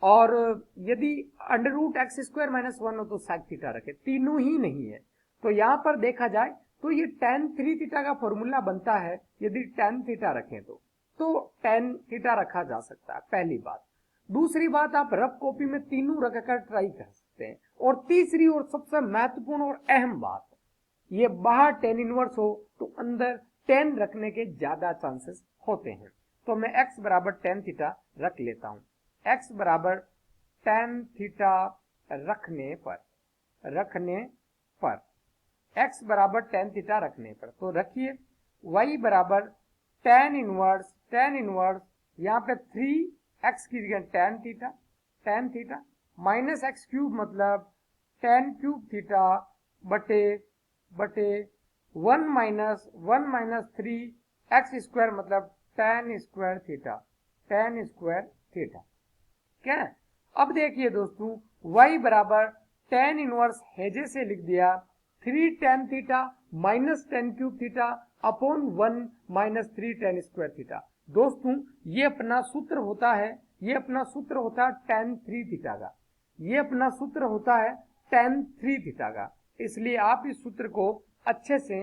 और यदि under root x square minus 1 हो तो सेक थीटा रखें, तीनों ही नहीं है। तो यहाँ पर देखा जाए तो ये tan 3 थीटा का फॉर्मूला बनता है, यदि tan थीटा रखें तो tan थीटा रखा जा सकता है, पहली बात। दूसरी बात, आप रफ कॉपी में तीनों रखकर ट्राई कर सकते हैं। और तीसरी और सबसे महत्वपूर्ण और अहम बात, ये बाहर tan इनवर्स हो तो अंदर tan रखने के ज्यादा चांसेस होते हैं। तो मैं x बराबर tan थीटा रख लेता हूं, x बराबर tan थीटा रखने पर x बराबर tan थीटा रखने पर तो रखिए y बराबर tan इनवर्स यहाँ पे 3x की जगह tan theta minus x cube मतलब tan क्यूब थीटा बटे 1 माइनस 3 एक्स स्क्वायर मतलब tan स्क्वायर थीटा। क्या है? अब देखिए दोस्तों y बराबर tan इनवर्स हैजे से लिख दिया 3 tan theta minus tan cube theta upon 1 minus 3 tan square theta. दोस्तों ये अपना सूत्र होता है, tan 3 थीटा का, ये अपना सूत्र होता है tan 3 थीटा का। इसलिए आप इस सूत्र को अच्छे से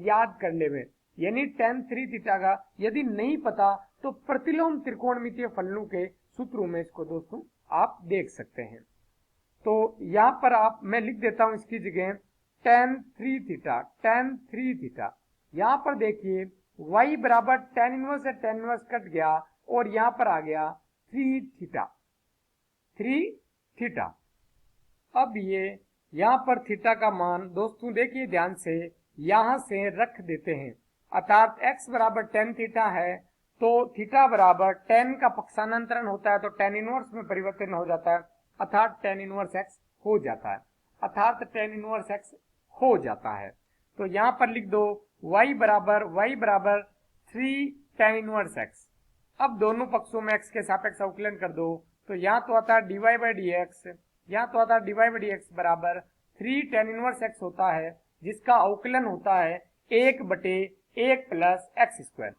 याद कर लेंगे, यानी tan 3 थीटा का यदि नहीं पता तो प्रतिलोम त्रिकोणमितीय फलनों के सूत्रों में इसको दोस्तों आप देख सकते हैं। तो यहाँ पर मैं लिख देता हूं इसकी जगह tan 3 थीटा। यहाँ पर देखिए y बराबर tan इनवर्स से tan इनवर्स कट गया और यहाँ पर आ गया 3 थीटा। अब ये यहाँ पर थीटा का मान दोस्तों देखिए ध्यान से, यहां से रख देते हैं, अर्थात x बराबर tan थीटा है तो थीटा बराबर tan का पक्षांतरण होता है तो tan इनवर्स में परिवर्तन हो जाता है, अर्थात tan इनवर्स x हो जाता है। तो यहाँ पर लिख दो y बराबर 3 tan इनवर्स x। अब दोनों पक्षों में x के सापेक्ष अवकलन कर दो तो यहाँ तो आता है dy बाई dx बराबर 3 tan इनवर्स x होता है, जिसका अवकलन होता है 1 बटे 1 प्लस एक्स स्क्वायर,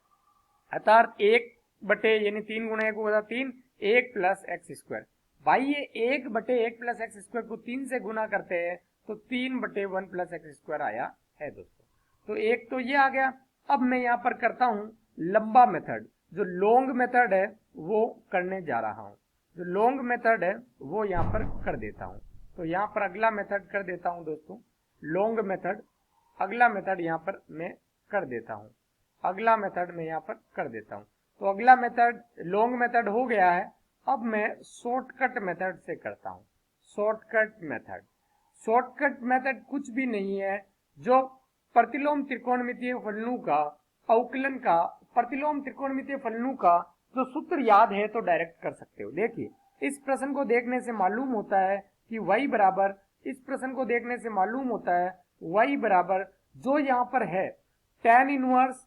अर्थात 1 बटे यानी 3 गुणे 1 होगा 3, 1 प्लस एक्स स्क्वायर। भाई ये 1 बटे 1 प्लस एक्स स्क्वायर को 3 से गुना करते हैं तो 3 बटे 1 प्लस एक्स स्क्वायर आया है दोस्तों। तो एक तो ये आ गया। अब मैं यहाँ पर करता हूँ लंबा मेथड, जो लॉन्ग मेथड है वो करने जा रहा हूँ, जो लॉन्ग मेथड है वो यहाँ पर कर देता हूँ। तो यहाँ पर अगला मेथड कर देता हूँ दोस्तों, लॉन्ग मेथड, अगला मेथड यहाँ पर मैं कर देता हूँ, तो अगला मेथड लॉन्ग मेथड हो गया है। अब मैं शॉर्टकट मेथड से करता हूँ, शॉर्टकट मेथड कुछ भी नहीं है, जो प्रतिलोम त्रिकोणमितीय फलनों का अवकलन का, प्रतिलोम त्रिकोणमितीय फलनों का जो सूत्र याद है तो डायरेक्ट कर सकते हो। देखिए इस प्रश्न को देखने से मालूम होता है कि y बराबर, इस प्रश्न को देखने से मालूम होता है y बराबर जो यहाँ पर है tan inverse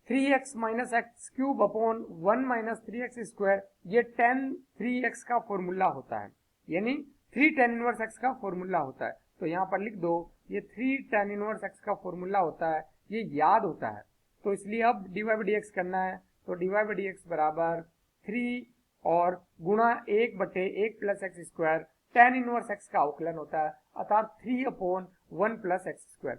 3x minus x cube upon 1 minus 3x square, ये tan 3x का फॉर्मूला होता है, यानी 3 tan इनवर्स x का फॉर्मूला होता है। तो यहाँ पर लिख दो ये 3 tan इनवर्स x का फॉर्मूला होता है, ये याद होता है। तो इसलिए अब dy बाई डी एक्स करना है, तो dy बाई डी एक्स बराबर 3 और गुणा 1 बटे 1 plus x square, tan inverse x का अवकलन होता है, अर्थात 3 अपॉन 1 प्लस एक्स स्क्वायर,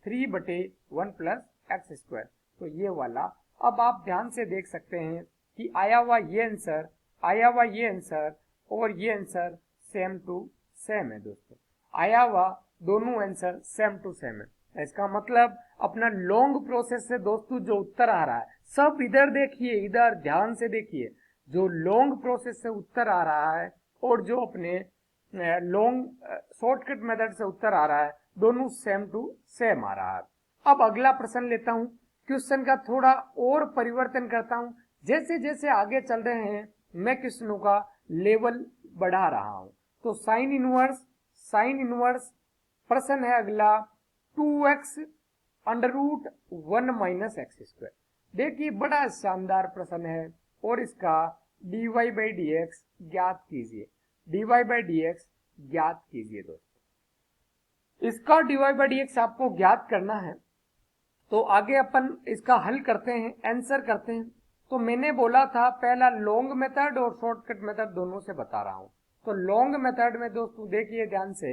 3 बटे 1 प्लस एक्स स्क्वायर। तो ये वाला अब आप ध्यान से देख सकते हैं कि आया हुआ ये आंसर, आया हुआ ये आंसर और ये आंसर सेम टू सेम है दोस्तों, आया हुआ दोनों आंसर सेम टू सेम है। इसका मतलब अपना लॉन्ग प्रोसेस से दोस्तों जो उत्तर आ रहा है, सब इधर देखिए, इधर ध्यान से देखिए, जो लॉन्ग प्रोसेस से उत्तर आ रहा है और जो अपने लॉन्ग शॉर्टकट मेथड से उत्तर आ रहा है, दोनों सेम टू सेम आ रहा है। अब अगला प्रश्न लेता हूं, क्वेश्चन का थोड़ा और परिवर्तन करता हूं, जैसे जैसे आगे चल रहे हैं मैं क्वेश्चनों का लेवल बढ़ा रहा हूं। तो साइन इनवर्स प्रश्न है अगला 2x under root 1 minus x square. देखिए बड़ा शानदार प्रश्न है और इसका dy बाई डी एक्स ज्ञात कीजिए, dy बाई डी एक्स ज्ञात कीजिए दोस्तों। इसका dy बाई डी एक्स आपको ज्ञात करना है, तो आगे अपन इसका हल करते हैं, आंसर करते हैं। तो मैंने बोला था पहला लॉन्ग मेथड और शॉर्टकट मेथड दोनों से बता रहा हूं। तो लॉन्ग मेथड में दोस्तों देखिए ध्यान से,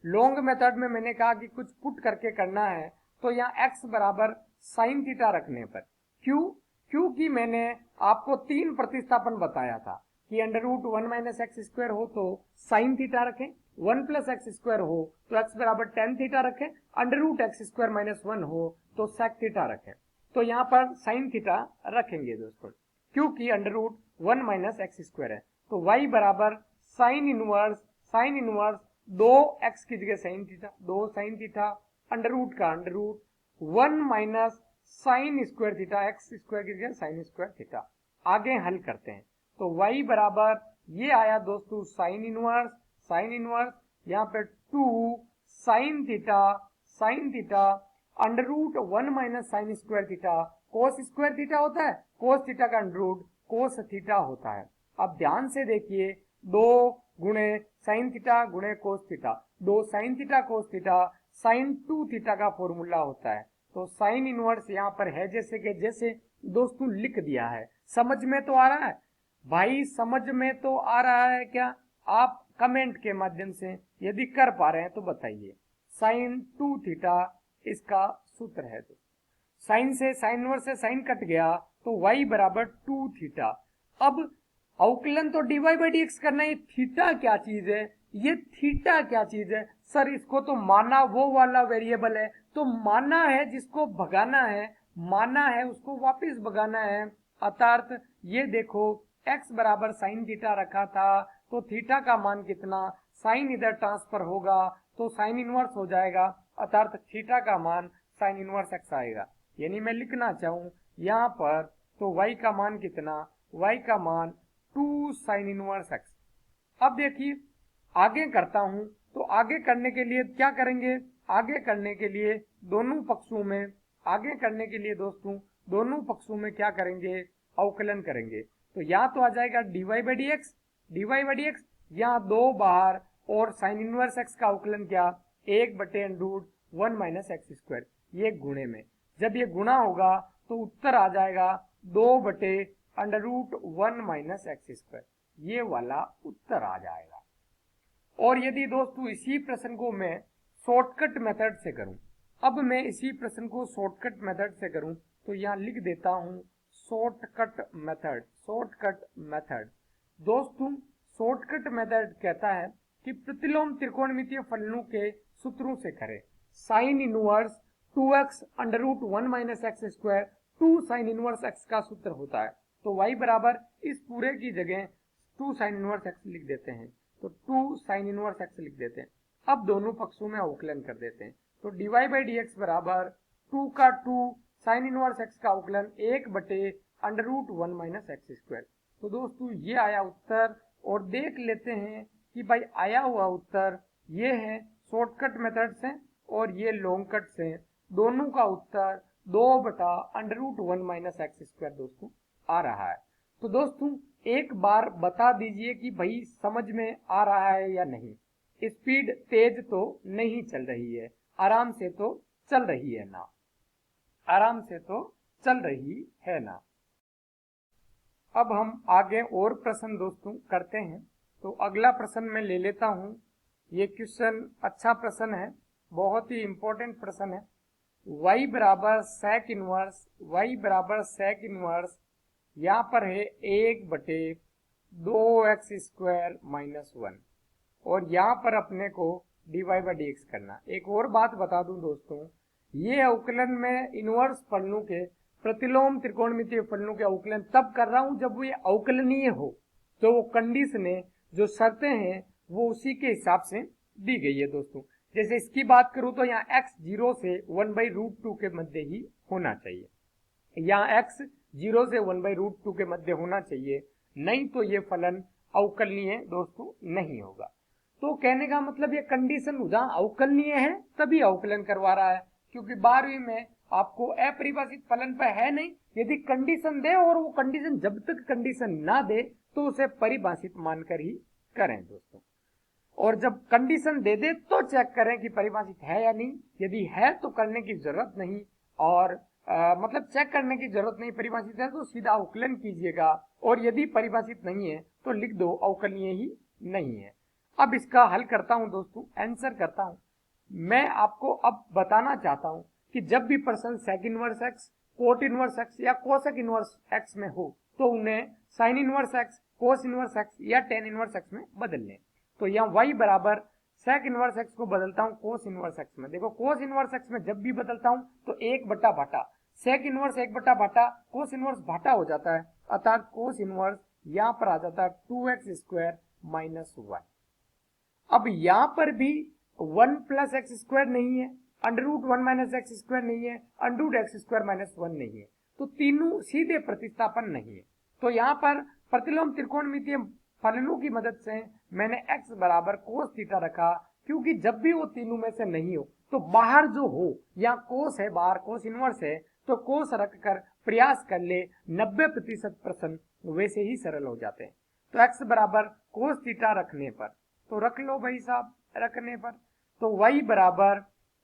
लॉन्ग मेथड में मैंने कहा कि कुछ पुट करके करना है, तो यहाँ x बराबर साइन थीटा रखने पर, क्योंकि मैंने आपको 3 प्रतिस्थापन बताया था कि under root 1 minus x square हो तो साइन थीटा रखें, 1 प्लस एक्स स्क्वायर हो तो x बराबर टेन थीटा रखें, under root x square minus 1 हो तो सेक थीटा रखें। तो यहाँ पर साइन थीटा रखेंगे दोस्तों, क्योंकि under root 1 minus x square है। तो y बराबर साइन इनवर्स 2x की जगह sine theta, 2 sine theta, under root का under root 1 minus sine square theta, x square की जगह साइन स्क्वायर थीटा। आगे हल करते हैं, तो y बराबर ये आया दोस्तों साइन इनवर्स यहाँ पे 2 sine theta under root 1 minus sine square theta, cos square theta होता है, कोस थीटा का अंडर रूट कोस थीटा होता है। अब ध्यान से देखिए, 2 गुणे साइन थीटा गुणे cos theta, 2 sine theta cos theta, sine 2 theta का फॉर्मूला होता है। तो साइन इनवर्स यहाँ पर है जैसे कि जैसे दोस्तों लिख दिया है। समझ में तो आ रहा है भाई, समझ में तो आ रहा है क्या? आप कमेंट के माध्यम से यदि कर पा रहे हैं तो बताइए। साइन 2 थीटा इसका सूत्र है। तो साइन से साइन इनवर्स से साइन कट गया तो y बराबर 2 थीटा। अब अवकलन तो dy बाई डी एक्स करना है, थीटा क्या चीज है, ये थीटा क्या चीज है सर? इसको तो माना वो वाला वेरिएबल है, तो माना है जिसको भगाना है, माना है उसको वापस भगाना है। अर्थात ये देखो x बराबर साइन थीटा रखा था, तो थीटा का मान कितना, साइन इधर ट्रांसफर होगा तो साइन इनवर्स हो जाएगा, अर्थात थीटा का मान साइन इनवर्स x आएगा। यानी मैं लिखना चाहूं यहाँ पर तो y का मान कितना, y का मान 2 साइन इनवर्स x। अब देखिए आगे करता हूं, तो आगे करने के लिए क्या करेंगे, आगे करने के लिए दोनों पक्षों में, आगे करने के लिए दोस्तों दोनों पक्षों में क्या करेंगे, अवकलन करेंगे। तो या तो आ जाएगा dy बाई डी एक्स, यहाँ 2 बाहर और साइन इनवर्स x का अवकलन क्या, 1 बटे under root 1 minus x square, ये गुणे में। जब ये गुणा होगा तो उत्तर आ जाएगा 2 बटे under root 1 minus x square, ये वाला उत्तर आ जाएगा। और यदि दोस्तों इसी प्रश्न को मैं शॉर्टकट मेथड से करूं, अब मैं इसी प्रश्न को शॉर्टकट मेथड से करूं, तो यहाँ लिख देता हूं शॉर्टकट मेथड। दोस्तों शॉर्टकट मेथड कहता है कि प्रतिलोम त्रिकोणमितीय फलनों के सूत्रों से करें। Sine inverse 2x under root 1 minus x square 2 sine inverse x का सूत्र होता है। तो y बराबर इस पूरे की जगह 2 साइन इनवर्स x लिख देते हैं, तो 2 साइन इनवर्स x लिख देते हैं। अब दोनों पक्षों में अवकलन कर देते हैं। तो dy बाई डी एक्स बराबर 2 का 2 साइन इनवर्स x का अवकलन 1/√1 माइनस एक्स स्क्वायर। तो दोस्तों ये आया उत्तर, और देख लेते हैं कि भाई आया हुआ उत्तर ये है, शॉर्टकट मेथड से और ये लॉन्ग कट से, दोनों का उत्तर 2/√1 माइनस एक्स स्क्वायर दोस्तों आ रहा है। तो दोस्तों एक बार बता दीजिए कि भाई समझ में आ रहा है या नहीं। स्पीड तेज तो नहीं चल रही है, आराम से तो चल रही है ना, आराम से तो चल रही है ना। अब हम आगे और प्रश्न दोस्तों करते हैं। तो अगला प्रश्न मैं ले लेता हूं। ये क्वेश्चन अच्छा प्रश्न है, बहुत ही इंपॉर्टेंट प्रश्न है। y बराबर sec इनवर्स, y बराबर sec इनवर्स यहाँ पर है 1/2x² माइनस 1, और यहाँ पर अपने को dy बाई डी एक्स करना। एक और बात बता दूं दोस्तों, ये अवकलन में इनवर्स फलनों के, प्रतिलोम त्रिकोणमितीय फलनों के अवकलन तब कर रहा हूं जब वो ये अवकलनीय हो। तो वो कंडीशन है, जो शर्तें हैं वो उसी के हिसाब से दी गई है दोस्तों। जैसे इसकी बात करूं तो यहाँ x 0 से 1/√2 के मध्य ही होना चाहिए, यहाँ x 0 से 1/√2 के मध्य होना चाहिए, नहीं तो ये फलन अवकलनीय दोस्तों नहीं होगा। तो कहने का मतलब ये कंडीशन जहां अवकलनीय है तभी अवकलन करवा रहा है, क्योंकि 12वीं में आपको अपरिभाषित फलन पर है नहीं। यदि कंडीशन दे और वो कंडीशन जब तक कंडीशन ना दे तो उसे परिभाषित मानकर ही करें दोस्तों, और जब कंडीशन दे दे तो चेक करें कि परिभाषित है या नहीं। यदि है तो करने की जरूरत नहीं, और मतलब चेक करने की जरूरत नहीं, परिभाषित है तो सीधा अवकलन कीजिएगा, और यदि परिभाषित नहीं है तो लिख दो अवकलनीय ही नहीं है। अब इसका हल करता हूं दोस्तों, आंसर करता हूं। मैं आपको अब बताना चाहता हूं कि जब भी प्रश्न sec inverse x, cot inverse x या कोसेक इनवर्स एक्स में हो तो उन्हें sine inverse x, cos inverse x या टेन इनवर्स एक्स में बदल लें। तो यहाँ y बराबर सेक इनवर्स एक्स को बदलता हूँ कोस इनवर्स एक्स में। देखो कोस इनवर्स एक्स में जब भी बदलता हूँ तो 1/भाटा, सेक इनवर्स 1/भाटा, कोस इनवर्स भाटा हो जाता है, अर्थात कोस इनवर्स यहाँ पर आ जाता है 2x² माइनस 1। अब यहाँ पर भी 1 प्लस x² नहीं है, √1 माइनस x² नहीं है, √x² माइनस 1 नहीं है, तो तीनों सीधे प्रतिस्थापन नहीं है। तो यहाँ पर प्रतिलोम त्रिकोणमितीय फलनों की मदद से मैंने x बराबर कोस थीटा रखा, क्योंकि जब भी वो तीनों में से नहीं हो तो बाहर जो हो, या कोस है बाहर, कोस इनवर्स है, तो कोस रख कर प्रयास कर ले, 90% प्रश्न वैसे ही सरल हो जाते हैं। तो x बराबर कोस थीटा रखने पर, तो रख लो भाई साहब, रखने पर तो y बराबर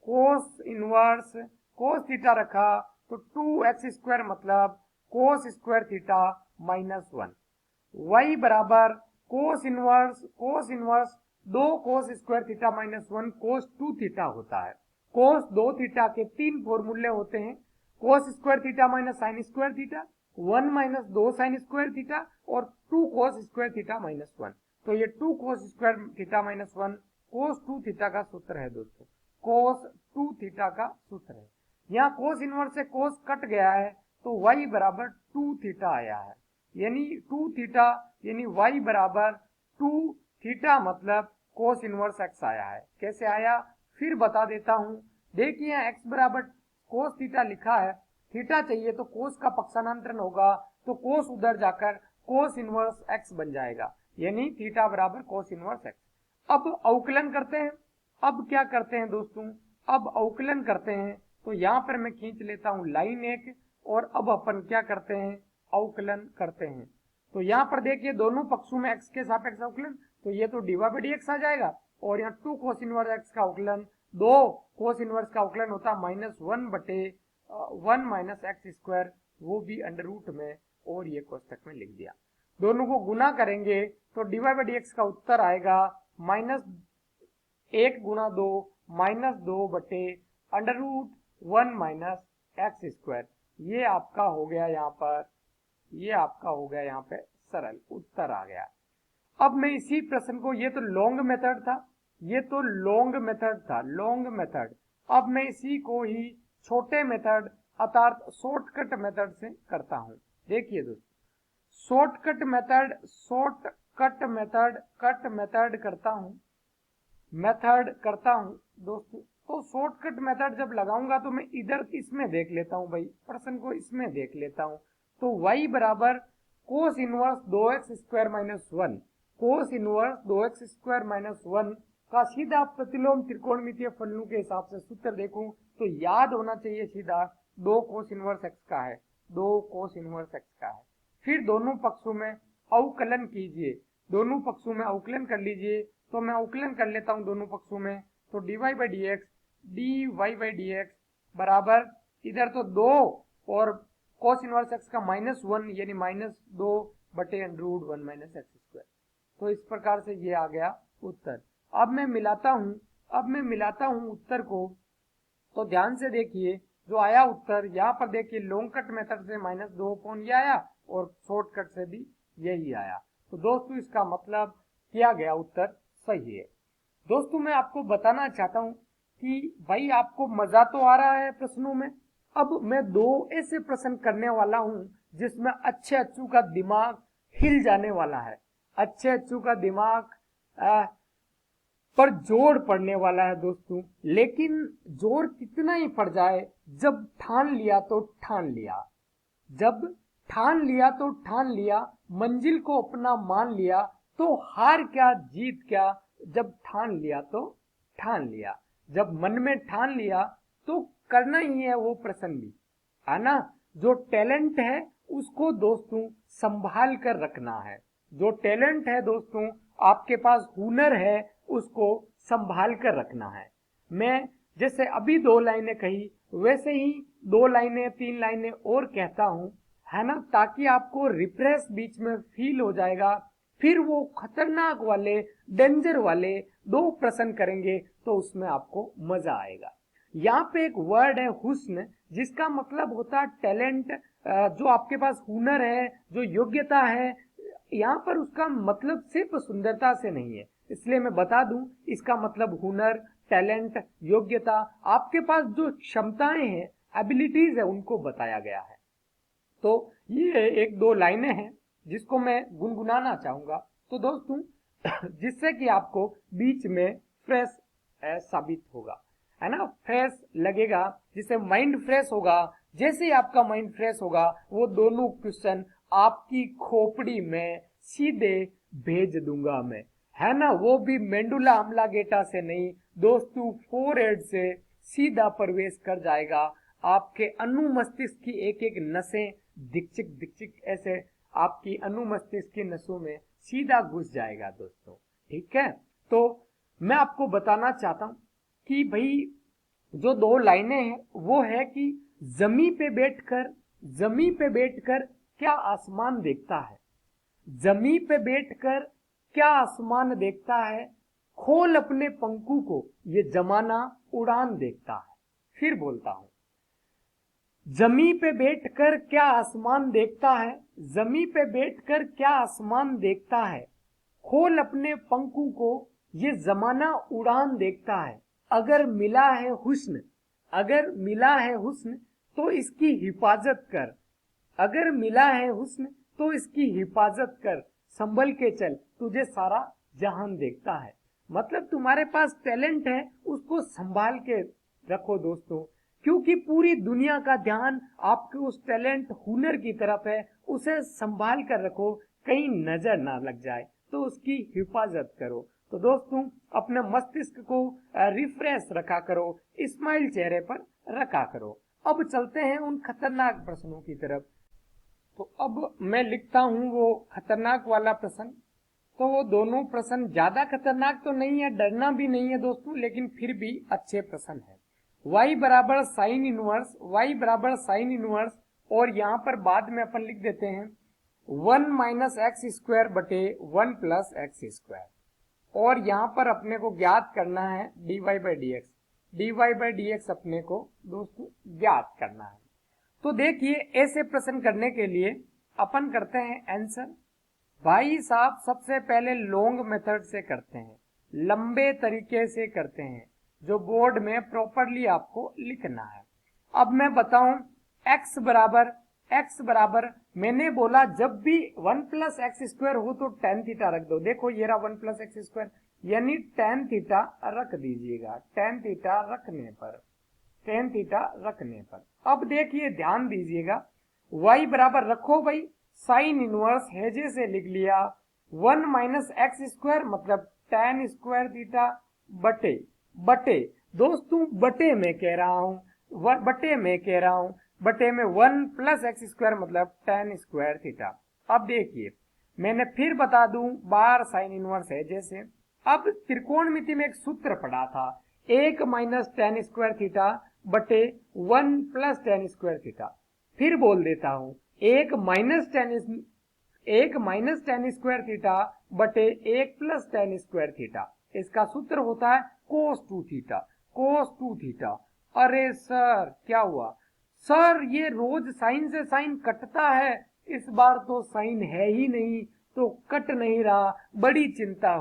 कोस इनवर्स कोस थीटा रखा तो 2x² मतलब कोस स्क्वायर थीटा माइनस 1। y बराबर कोस इनवर्स 2 कोस स्क्वायर थीटा माइनस 1 कोस 2 थीटा होता है। कोस 2 थीटा के 3 फॉर्मूले होते हैं, कोस square theta minus sine square theta, 1 minus 2 sign square theta और 2 कोस स्क्वायर थीटा माइनस 1। तो ये 2 कोस स्क्वायर थीटा माइनस 1 कोस 2 थीटा का सूत्र है दोस्तों, कोस 2 थीटा का सूत्र है। यहाँ कोस इनवर्स से कोस कट गया है तो y बराबर 2 थीटा आया है, यानी 2 थीटा यानी y बराबर 2 थीटा मतलब कोस इनवर्स x आया है। कैसे आया फिर बता देता हूं। देखिए यहाँ x बराबर कोस थीटा लिखा है, थीटा चाहिए तो कोस का पक्षांतरण होगा, तो कोस उधर जाकर कोस इनवर्स x बन जाएगा, यानी थीटा बराबर कोस इनवर्स x। अब अवकलन करते हैं। अब क्या करते हैं दोस्तों, अब अवकलन करते हैं। तो यहाँ पर मैं खींच लेता हूं लाइन एक, और अब अपन क्या करते हैं, अवकलन करते हैं। तो यहाँ पर देखिए दोनों पक्षों में x के सापेक्ष अवकलन, तो ये तो dy बाई डी एक्स आ जाएगा, और यहाँ 2 कोस इनवर्स x का अवकलन, 2 कोस इनवर्स का अवकलन होता है -1/1 माइनस x², वो भी अंडर रूट में, और ये कोष्टक में लिख दिया। दोनों को गुना करेंगे तो dy बाई डी एक्स का उत्तर आएगा -1 गुणा 2 -2/√1 माइनस x²। ये आपका हो गया यहाँ पर, ये आपका हो गया यहाँ पे सरल उत्तर आ गया। अब मैं इसी प्रश्न को, ये तो लॉन्ग मेथड था, ये तो लॉन्ग मेथड था, लॉन्ग मेथड, अब मैं इसी को ही छोटे मेथड अर्थात शॉर्टकट मेथड से करता हूं। देखिए दोस्तों, शॉर्टकट मेथड करता हूं। मेथड करता हूं दोस्तों, तो शॉर्टकट मेथड जब लगाऊंगा तो मैं इधर इसमें देख लेता हूं भाई, प्रश्न को इसमें देख लेता हूं। तो y बराबर cos inverse 2x square minus 1, cos inverse 2x square minus 1 का सीधा प्रतिलोम त्रिकोणमितीय फलनों के हिसाब से सूत्र देखूं तो याद होना चाहिए सीधा 2 कोस इनवर्स x का है, 2 कोस इनवर्स x का है। फिर दोनों पक्षों में अवकलन कीजिए, दोनों पक्षों में अवकलन कर लीजिए। तो मैं अवकलन कर लेता हूं दोनों पक्षों में, तो dy बाई डी एक्स बराबर इधर तो 2 और cos इनवर्स x का -1 यानी -2 बटे अंडर √1 माइनस एक्स स्क्वायर। तो इस प्रकार से ये आ गया उत्तर। अब मैं मिलाता हूं उत्तर को, तो ध्यान से देखिए जो आया उत्तर, यहाँ पर देखिए लॉन्ग कट मेथड से -2 अपॉन ये आया और शॉर्टकट से भी यही आया। तो दोस्तों इसका मतलब किया गया उत्तर सही है। दोस्तों मैं आपको बताना चाहता हूं कि भाई आपको मजा तो आ रहा है प्रश्नों में। अब मैं 2 ऐसे प्रश्न करने वाला हूं जिसमें अच्छे अच्छू का दिमाग हिल जाने वाला है, अच्छे अच्छू का दिमाग पर जोर पड़ने वाला है दोस्तों। लेकिन जोर कितना ही पड़ जाए, जब ठान लिया तो ठान लिया, जब ठान लिया तो ठान लिया, मंजिल को अपना मान लिया, तो हार क्या जीत क्या, जब ठान लिया तो ठान लिया। जब मन में ठान लिया तो करना ही है वो प्रश्न भी, है ना। जो टैलेंट है उसको दोस्तों संभाल कर रखना है, जो टैलेंट है दोस्तों आपके पास हुनर है उसको संभाल कर रखना है। मैं जैसे अभी 2 लाइनें कही वैसे ही 2 लाइनें 3 लाइनें और कहता हूं, है ना, ताकि आपको रिफ्रेश बीच में फील हो जाएगा। फिर वो खतरनाक वाले डेंजर वाले 2 प्रश्न करेंगे तो उसमें आपको मजा आएगा। यहाँ पे एक वर्ड है हुस्न, जिसका मतलब होता है टैलेंट, जो आपके पास हुनर है, जो योग्यता है। यहाँ पर उसका मतलब सिर्फ सुंदरता से नहीं है, इसलिए मैं बता दूं इसका मतलब हुनर, टैलेंट, योग्यता, आपके पास जो क्षमताएं हैं, एबिलिटीज है, उनको बताया गया है। तो ये 1-2 लाइनें हैं जिसको मैं गुनगुनाना चाहूंगा, तो दोस्तों जिससे कि आपको बीच में फ्रेश साबित होगा, है ना, फ्रेश लगेगा, जिससे माइंड फ्रेश होगा। जैसे ही आपका माइंड फ्रेश होगा वो दोनों क्वेश्चन आपकी खोपड़ी में सीधे भेज दूंगा मैं, है ना, वो भी मेंडुला अम्लागेटा से नहीं दोस्तों, फोरहेड से सीधा प्रवेश कर जाएगा। आपके अनुमस्तिष्क की एक एक नसें दिक्चिक दिक्चिक ऐसे आपकी अनुमस्तिष्क की नसों में सीधा घुस जाएगा दोस्तों, ठीक है। तो मैं आपको बताना चाहता हूं कि भाई जो 2 लाइनें हैं वो है कि जमी पे बैठकर क्या आसमान देखता है, जमी पे बैठकर क्या आसमान देखता है, खोल अपने पंखों को ये जमाना उड़ान देखता है। फिर बोलता हूं, जमी पे बैठकर क्या आसमान देखता है, जमी पे बैठकर क्या आसमान देखता है, खोल अपने पंखों को ये जमाना उड़ान देखता है। अगर मिला है हुस्न, अगर मिला है हुस्न तो इसकी हिफाजत कर, अगर मिला है हुस्न तो इसकी हिफाजत कर, संभल के चल तुझे सारा जहान देखता है। मतलब तुम्हारे पास टैलेंट है उसको संभाल के रखो दोस्तों, क्योंकि पूरी दुनिया का ध्यान आपके उस टैलेंट हुनर की तरफ है। उसे संभाल कर रखो, कहीं नजर ना लग जाए, तो उसकी हिफाजत करो। तो दोस्तों अपने मस्तिष्क को रिफ्रेश रखा करो, स्माइल चेहरे पर रखा करो। अब चलते हैं उन खतरनाक प्रश्नों की तरफ। तो अब मैं लिखता हूं वो खतरनाक वाला प्रश्न। तो वो दोनों प्रश्न ज्यादा खतरनाक तो नहीं है, डरना भी नहीं है दोस्तों, लेकिन फिर भी अच्छे प्रश्न है। y बराबर साइन इनवर्स, y बराबर साइन इनवर्स, और यहाँ पर बाद में अपन लिख देते हैं 1 माइनस एक्स स्क्वायर बटे 1 प्लस एक्स स्क्वायर, और यहाँ पर अपने को ज्ञात करना है dy by D x, dy by D x अपने को दोस्तों ज्ञात करना है। तो देखिए ऐसे प्रश्न करने के लिए अपन करते हैं आंसर। भाई साहब सबसे पहले लॉन्ग मेथड से करते हैं, लंबे तरीके से करते हैं, जो बोर्ड में प्रॉपरली आपको लिखना है। अब मैं बताऊं x बराबर मैंने बोला जब भी 1 प्लस एक्स स्क्वायर हो तो tan थीटा रख दो। देखो ये रहा 1 प्लस एक्स स्क्वायर, यानी tan थीटा रख दीजिएगा। tan थीटा रखने पर अब देखिए ध्यान दीजिएगा, y बराबर रखो भाई, साइन इनवर्स हेजे से लिख लिया 1 माइनस एक्स स्क्वायर मतलब tan स्क्वायर थीटा बटे दोस्तों बटे में कह रहा हूं, बटे में 1 प्लस एक्स स्क्वायर मतलब tan स्क्वायर थीटा। अब देखिए मैंने फिर बता दूं बार साइन इनवर्स है जैसे, अब त्रिकोणमिति में एक सूत्र पढ़ा था 1 माइनस tan स्क्वायर थीटा बटे 1 प्लस tan स्क्वायर थीटा। फिर बोल देता हूं 1 माइनस tan स्क्वायर थीटा बटे 1 प्लस tan स्क्वायर थीटा। इसका सूत्र होता है cos 2 थीटा। अरे सर क्या हुआ सर, ये रोज साइन से साइन कटता है, इस बार तो साइन है ही नहीं तो कट नहीं रहा, बड़ी चिंता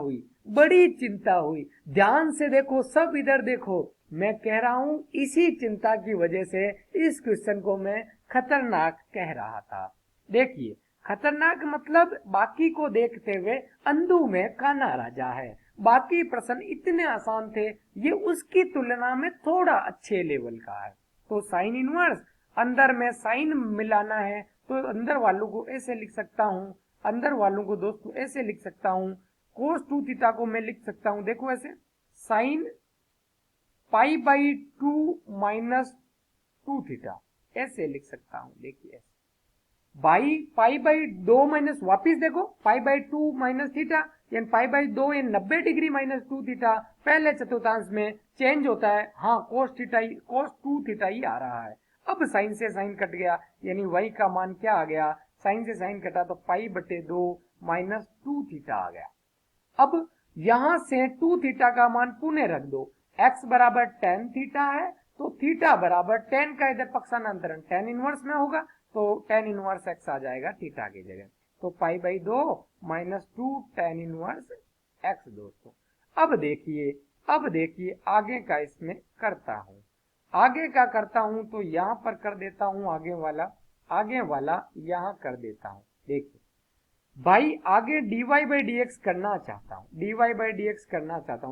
हुई। ध्यान से देखो, सब इधर देखो, मैं कह रहा हूं इसी चिंता की वजह से इस क्वेश्चन को मैं खतरनाक कह रहा था। देखिए खतरनाक मतलब बाकी को देखते हुए अंधु में काना राजा है। बाकी प्रश्न इतने आसान थे, ये उसकी तुलना में थोड़ा अच्छे लेवल का है। तो साइन इनवर्स अंदर में साइन मिलाना है तो अंदर वालों को ऐसे लिख सकता हूं, अंदर वालों को दोस्तों ऐसे लिख सकता हूं, cos 2 थीटा को मैं लिख सकता हूं, देखो ऐसे sine pi by 2 minus 2 theta ऐसे लिख सकता हूं। देखिए पाई बाई 2 माइनस, वापिस देखो पाई बाई 2 माइनस थीटा यानी पाई बाई 2 यानी 90 डिग्री माइनस 2 थीटा, पहले चतुर्थांश में चेंज होता है, हाँ cos 2 थीटा ही आ रहा है। अब साइन से साइन कट गया यानी y का मान क्या आ गया, साइन से साइन कटा तो पाई बटे 2 माइनस 2 थीटा आ गया। अब यहां से 2 थीटा का मान पुनः रख दो, x बराबर tan थीटा है तो थीटा बराबर tan का इधर पक्षांतरण tan इनवर्स में होगा तो tan इनवर्स x आ जाएगा थीटा की जगह, तो पाई by 2 minus 2 tan inverse x दोस्तों। अब देखिए आगे का इसमें करता हूं, तो यहां पर कर देता हूं आगे वाला यहां कर देता हूं। देखिए भाई आगे dy बाई dx करना चाहता हूं,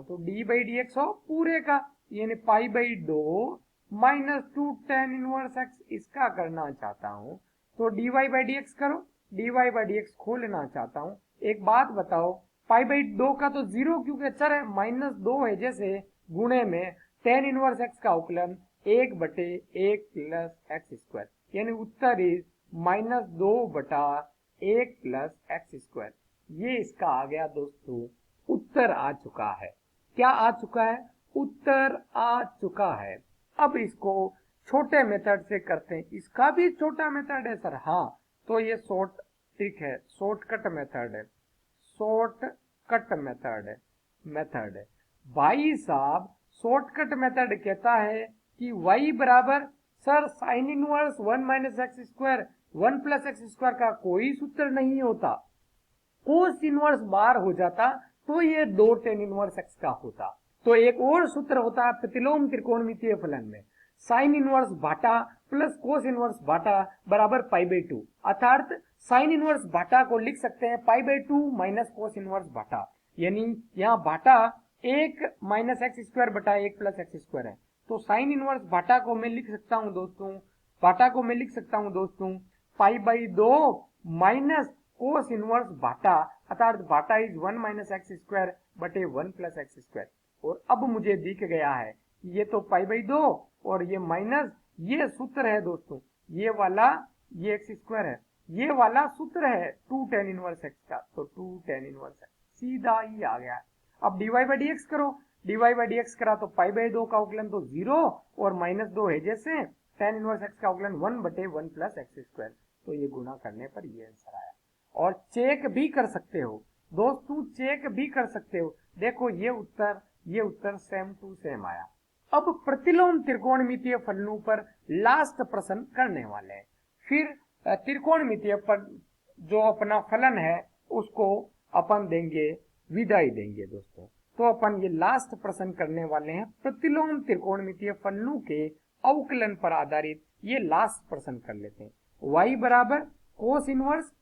तो डी बाई डी एक्स हो पूरे का यानी पाई by 2 minus 2 tan inverse x इसका करना चाहता हूं, तो dy बाई डी एक्स करो, dy बाई डी एक्स खोलना चाहता हूं। एक बात बताओ, पाई बाई 2 का तो जीरो क्योंकि अचर है, माइनस 2 है जैसे गुणे में tan इनवर्स x का अवकलन 1 बटे 1 प्लस एक्स स्क्वायर यानी उत्तर इज माइनस 2 बटा 1 प्लस एक्स स्क्वायर। ये इसका आ गया दोस्तों, उत्तर आ चुका है। क्या आ चुका है? उत्तर आ चुका है। अब इसको छोटे मेथड से करते हैं, इसका भी छोटा मेथड है सर, हाँ तो ये शॉर्टकट मेथड है भाई साहब। शॉर्टकट मेथड कहता है कि y बराबर sir sine inverse 1 minus x square 1 plus x square का कोई सूत्र नहीं होता, कोस इनवर्स बार हो जाता तो ये 2 tan इनवर्स x का होता। तो एक और सूत्र होता है प्रतिलोम त्रिकोणमितीय फलन में, साइन इनवर्स भाटा प्लस कोस इनवर्स भाटा बराबर पाई बाई 2, अर्थात साइन इनवर्स भाटा को लिख सकते हैं पाई बाई 2 माइनस कोस इनवर्स भाटा, यानी यहाँ भाटा 1 माइनस एक्स स्क्वायर बटा 1 प्लस एक्स स्क्वायर है। तो साइन इनवर्स भाटा को मैं लिख सकता हूं दोस्तों, पाई बाई 2 माइनस कोस इनवर्स भाटा, अर्थात भाटा इज 1 माइनस एक्स स्क्वायर बटे 1 प्लस एक्स स्क्वायर। और अब मुझे दिख गया है कि ये तो पाई बाई 2 और ये माइनस, ये सूत्र है दोस्तों, ये वाला ये एक्स स्क्वायर है, ये वाला सूत्र है 2 tan इनवर्स एक्स का, तो 2 tan इनवर्स एक्स सीधा ही आ गया। अब dy बाई डी एक्स करो, dy बाई डी एक्स करा तो पाई बाई 2 का अवकलन तो 0 और माइनस 2 है जैसे tan इनवर्स एक्स का अवकलन 1 बटे 1 प्लस एक्स स्क्वायर, तो ये गुना करने पर ये आंसर आया। और चेक भी कर सकते हो दोस्तों, देखो ये उत्तर सेम टू सेम आया। अब प्रतिलोम त्रिकोणमितीय फलनों पर लास्ट प्रश्न करने वाले हैं, फिर त्रिकोणमितीय पर जो अपना फलन है उसको अपन विदाई देंगे दोस्तों। तो अपन ये लास्ट प्रश्न करने वाले हैं प्रतिलोम त्रिकोणमितीय फलनों के अवकलन पर आधारित, ये लास्ट प्रश्न कर लेते हैं। y बराबर कोस इनवर्स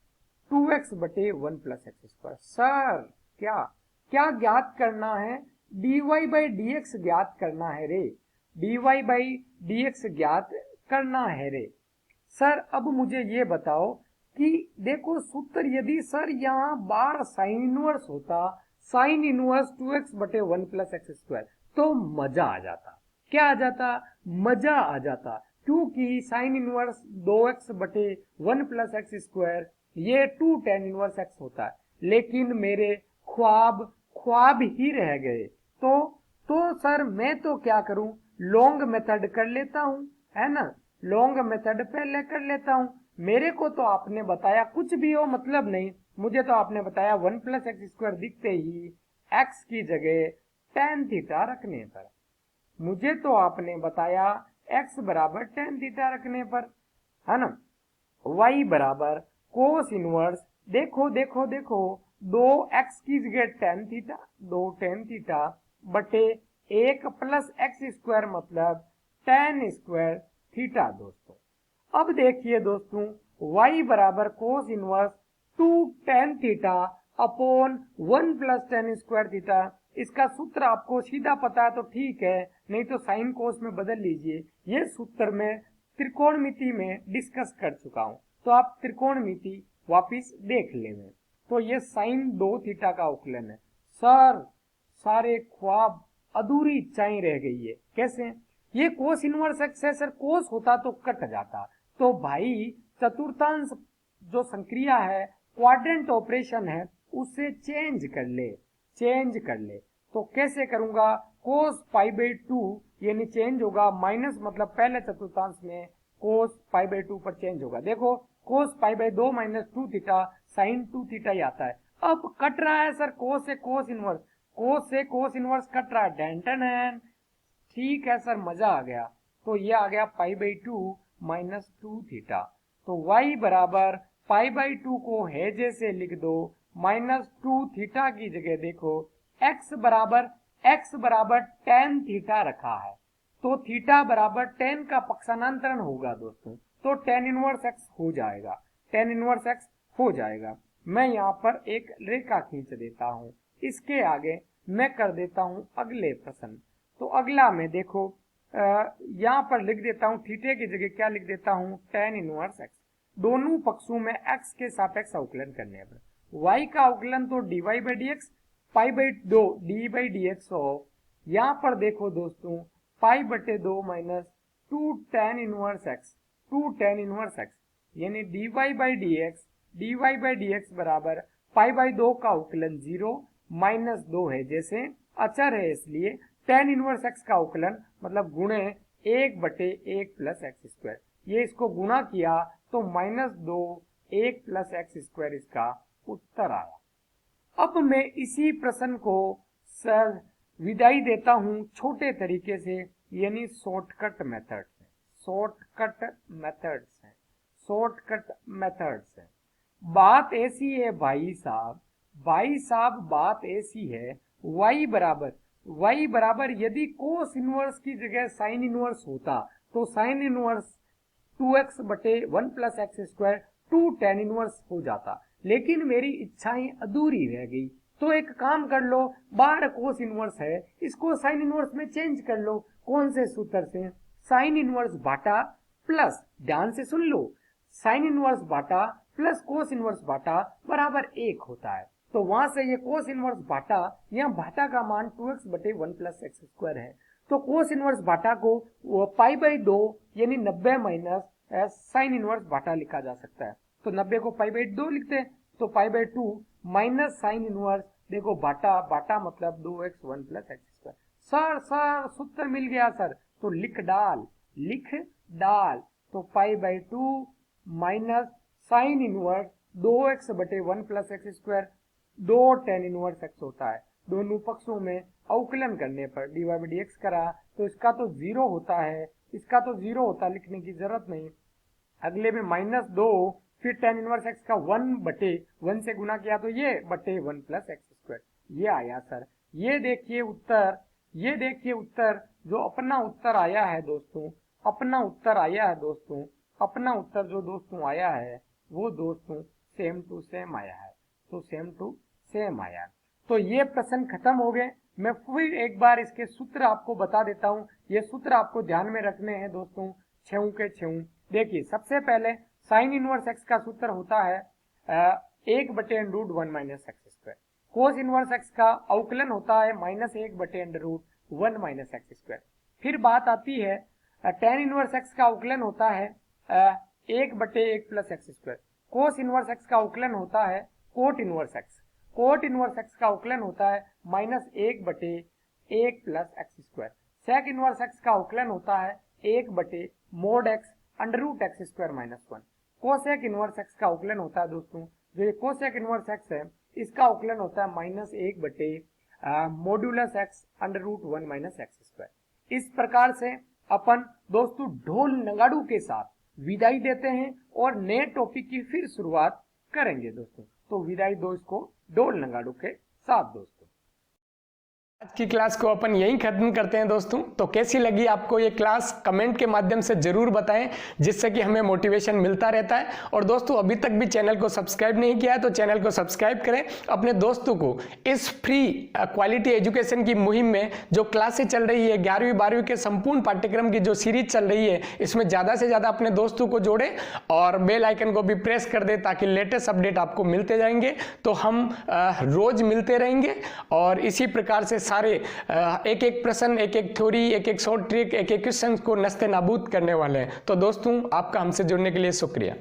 2x बटे 1 प्लस एक्स स्क्वायर। सर क्या क्या ज्ञात करना है, dy बाई डी एक्स ज्ञात करना है रे, dy बाई डी एक्स ज्ञात करना है रे। सर अब मुझे ये बताओ कि देखो सूत्र, यदि सर यहाँ बार साइन इनवर्स होता, साइन इनवर्स 2x बटे 1 प्लस एक्स स्क्वायर, तो मजा आ जाता। क्या आ जाता? मजा आ जाता, क्योंकि साइन इनवर्स 2x बटे 1 प्लस एक्स स्क्वायर ये 2 tan इनवर्स x होता है। लेकिन मेरे ख्वाब ही रह गए। तो सर मैं तो क्या करूं, लॉन्ग मेथड कर लेता हूं, है ना, लॉन्ग मेथड पहले कर लेता हूं। मेरे को तो आपने बताया कुछ भी हो मतलब नहीं, मुझे तो आपने बताया 1 प्लस एक्स स्क्वायर दिखते ही x की जगह tan थीटा रखने पर, मुझे तो आपने बताया x बराबर tan थीटा रखने पर, है ना, y बराबर कोस इनवर्स, देखो देखो देखो, 2x की जगह tan थीटा, 2 tan थीटा बटे 1 प्लस एक्स स्क्वायर मतलब tan स्क्वायर थीटा। दोस्तों अब देखिए दोस्तों, y बराबर cos inverse 2 tan theta upon 1 plus tan square theta. इसका सूत्र आपको सीधा पता है तो ठीक है, नहीं तो साइन कोस में बदल लीजिए। ये सूत्र मैं त्रिकोणमिति में डिस्कस कर चुका हूं, तो आप त्रिकोणमिति वापिस देख लेंगे। तो ये साइन 2 थीटा का उकलन है। सर सारे ख्वाब, अधूरी इच्छाएं रह गई है। कैसे? ये कोस इनवर्स एक्स है सर, कोस होता तो कट जाता। तो भाई चतुर्थांश जो संक्रिया है, क्वाड्रेंट ऑपरेशन है, उसे चेंज कर ले, चेंज कर ले। तो कैसे करूंगा? कोस पाई बाई 2 यानी चेंज होगा, माइनस मतलब पहले चतुर्थांश में कोस पाई बाई 2 पर चेंज होगा। देखो cos pi by 2 minus 2 theta sine 2 theta ही आता है। अब कट रहा है सर, कोस से कोस इनवर्स, कोस से कोस इनवर्स कट रहा है, डेंटन है, ठीक है सर, मजा आ गया। तो ये आ गया पाई बाई 2 माइनस 2 थीटा। तो y बराबर पाई बाई 2 को है जैसे लिख दो, माइनस 2 थीटा की जगह देखो x बराबर tan थीटा रखा है, तो थीटा बराबर tan का पक्षांतरण होगा दोस्तों, तो tan इनवर्स x हो जाएगा, tan इनवर्स x हो जाएगा। मैं यहाँ पर एक रेखा खींच देता हूँ, इसके आगे मैं कर देता हूँ अगले प्रश्न। तो अगला में देखो यहाँ पर लिख देता हूँ थीटे की जगह क्या लिख देता हूँ, tan इनवर्स x। दोनों पक्षों में x के सापेक्ष अवकलन करने पर y का अवकलन तो dy by D x, pi by 2 D by D x हो। यहाँ पर देखो दोस्तों पाई बटे 2 minus 2 tan inverse x, 2 tan inverse x यानी dy by D x, dy by D x बराबर पाई बाई 2 का अवकलन 0 माइनस 2 है जैसे अचर है, इसलिए tan इनवर्स x का अवकलन मतलब गुणे 1 बटे 1 प्लस एक्स स्क्वायर। ये इसको गुणा किया तो माइनस 2 1 प्लस एक्स स्क्वायर इसका उत्तर आया। अब मैं इसी प्रश्न को सर विदाई देता हूं छोटे तरीके से, यानी शॉर्टकट मेथड से, शॉर्टकट मेथड से, शॉर्टकट मेथड से। बात ऐसी है भाई साहब, भाई साहब बात ऐसी है, y बराबर यदि कोस इनवर्स की जगह साइन इनवर्स होता तो साइन इनवर्स 2x बटे 1 plus x square 2 tan inverse हो जाता, लेकिन मेरी इच्छाएं अधूरी रह गई। तो एक काम कर लो, बार कोस इनवर्स है, इसको साइन इनवर्स में चेंज कर लो। कौन से सूत्र से? साइन इनवर्स बाटा प्लस, ध्यान से सुन लो, साइन इनवर्स बाटा प्लस कोस इनवर्स बाटा बराबर 1 होता है। तो वहां से ये कोस इनवर्स बाटा, यहाँ बाटा का मान 2x बटे 1 प्लस एक्स स्क्वायर है, तो कोस इनवर्स बाटा को पाई बाई 2 यानी 90 माइनस साइन इनवर्स बाटा लिखा जा सकता है। तो 90 को पाई बाई 2 लिखते हैं, तो पाई बाई 2 माइनस साइन इनवर्स, देखो बाटा मतलब 2x 1 plus x square. Sir सूत्र मिल गया सर, तो लिख डाल। तो पाई by 2 minus sign inverse 2x बटे 1 plus x square 2 tan inverse x होता है। दोनों पक्षों में अवकलन करने पर dy बाई डी एक्स करा तो इसका तो 0 होता है, इसका तो 0 होता, लिखने की जरूरत नहीं। अगले में माइनस 2, फिर tan इनवर्स x का 1 बटे 1 से गुना किया तो ये बटे 1 प्लस एक्स स्क्वायर, ये आया सर। ये देखिए उत्तर, ये देखिए उत्तर, जो अपना उत्तर आया है दोस्तों, अपना उत्तर आया है दोस्तों, अपना उत्तर जो दोस्तों आया है वो दोस्तों सेम टू सेम आया है, तो सेम टू सेम आया। तो ये प्रश्न खत्म हो गए। मैं फिर एक बार इसके सूत्र आपको बता देता हूं। ये सूत्र आपको ध्यान में रखने हैं दोस्तों, छेऊ के छेऊ। देखिए सबसे पहले साइन इनवर्स एक्स का सूत्र होता है 1/√1 minus x square. Cos inverse x का अवकलन होता है -1/√1 माइनस एक्स स्क्वायर। फिर बात आती है टेन इनवर्स एक्स का अवकलन होता है 1/1 plus x square. Cos inverse x का अवकलन होता है cot inverse x. Cot inverse x का अवकलन होता है -1/1 plus x square. Sec inverse x का अवकलन होता है 1/mod x under root x square minus 1। Cosec inverse x का अवकलन होता है दोस्तों, जो ये कोसेक इनवर्स एक्स है इसका अवकलन होता है -modulus x under root 1 minus x square. इस प्रकार से अपन दोस्तों ढोल नगाड़ू के साथ विदाई देते हैं और नए टॉपिक की फिर शुरुआत करेंगे दोस्तों। तो विदाई दो इसको ढोल नगाड़ू के साथ दोस्तों। आज की क्लास को अपन यहीं खत्म करते हैं दोस्तों। तो कैसी लगी आपको ये क्लास कमेंट के माध्यम से जरूर बताएं, जिससे कि हमें मोटिवेशन मिलता रहता है। और दोस्तों अभी तक भी चैनल को सब्सक्राइब नहीं किया है तो चैनल को सब्सक्राइब करें। अपने दोस्तों को इस फ्री क्वालिटी एजुकेशन की मुहिम में जो क्लासें चल रही है 11वीं 12वीं के संपूर्ण पाठ्यक्रम की जो सीरीज चल रही है, इसमें ज़्यादा से ज़्यादा अपने दोस्तों को जोड़ें और बेल आइकन को भी प्रेस कर दें, ताकि लेटेस्ट अपडेट आपको मिलते जाएंगे। तो हम रोज मिलते रहेंगे और इसी प्रकार से सारे एक एक प्रश्न, एक एक थ्योरी, एक एक शॉर्ट ट्रिक, एक एक क्वेश्चन को नस्ते नाबूद करने वाले हैं। तो दोस्तों आपका हमसे जुड़ने के लिए शुक्रिया।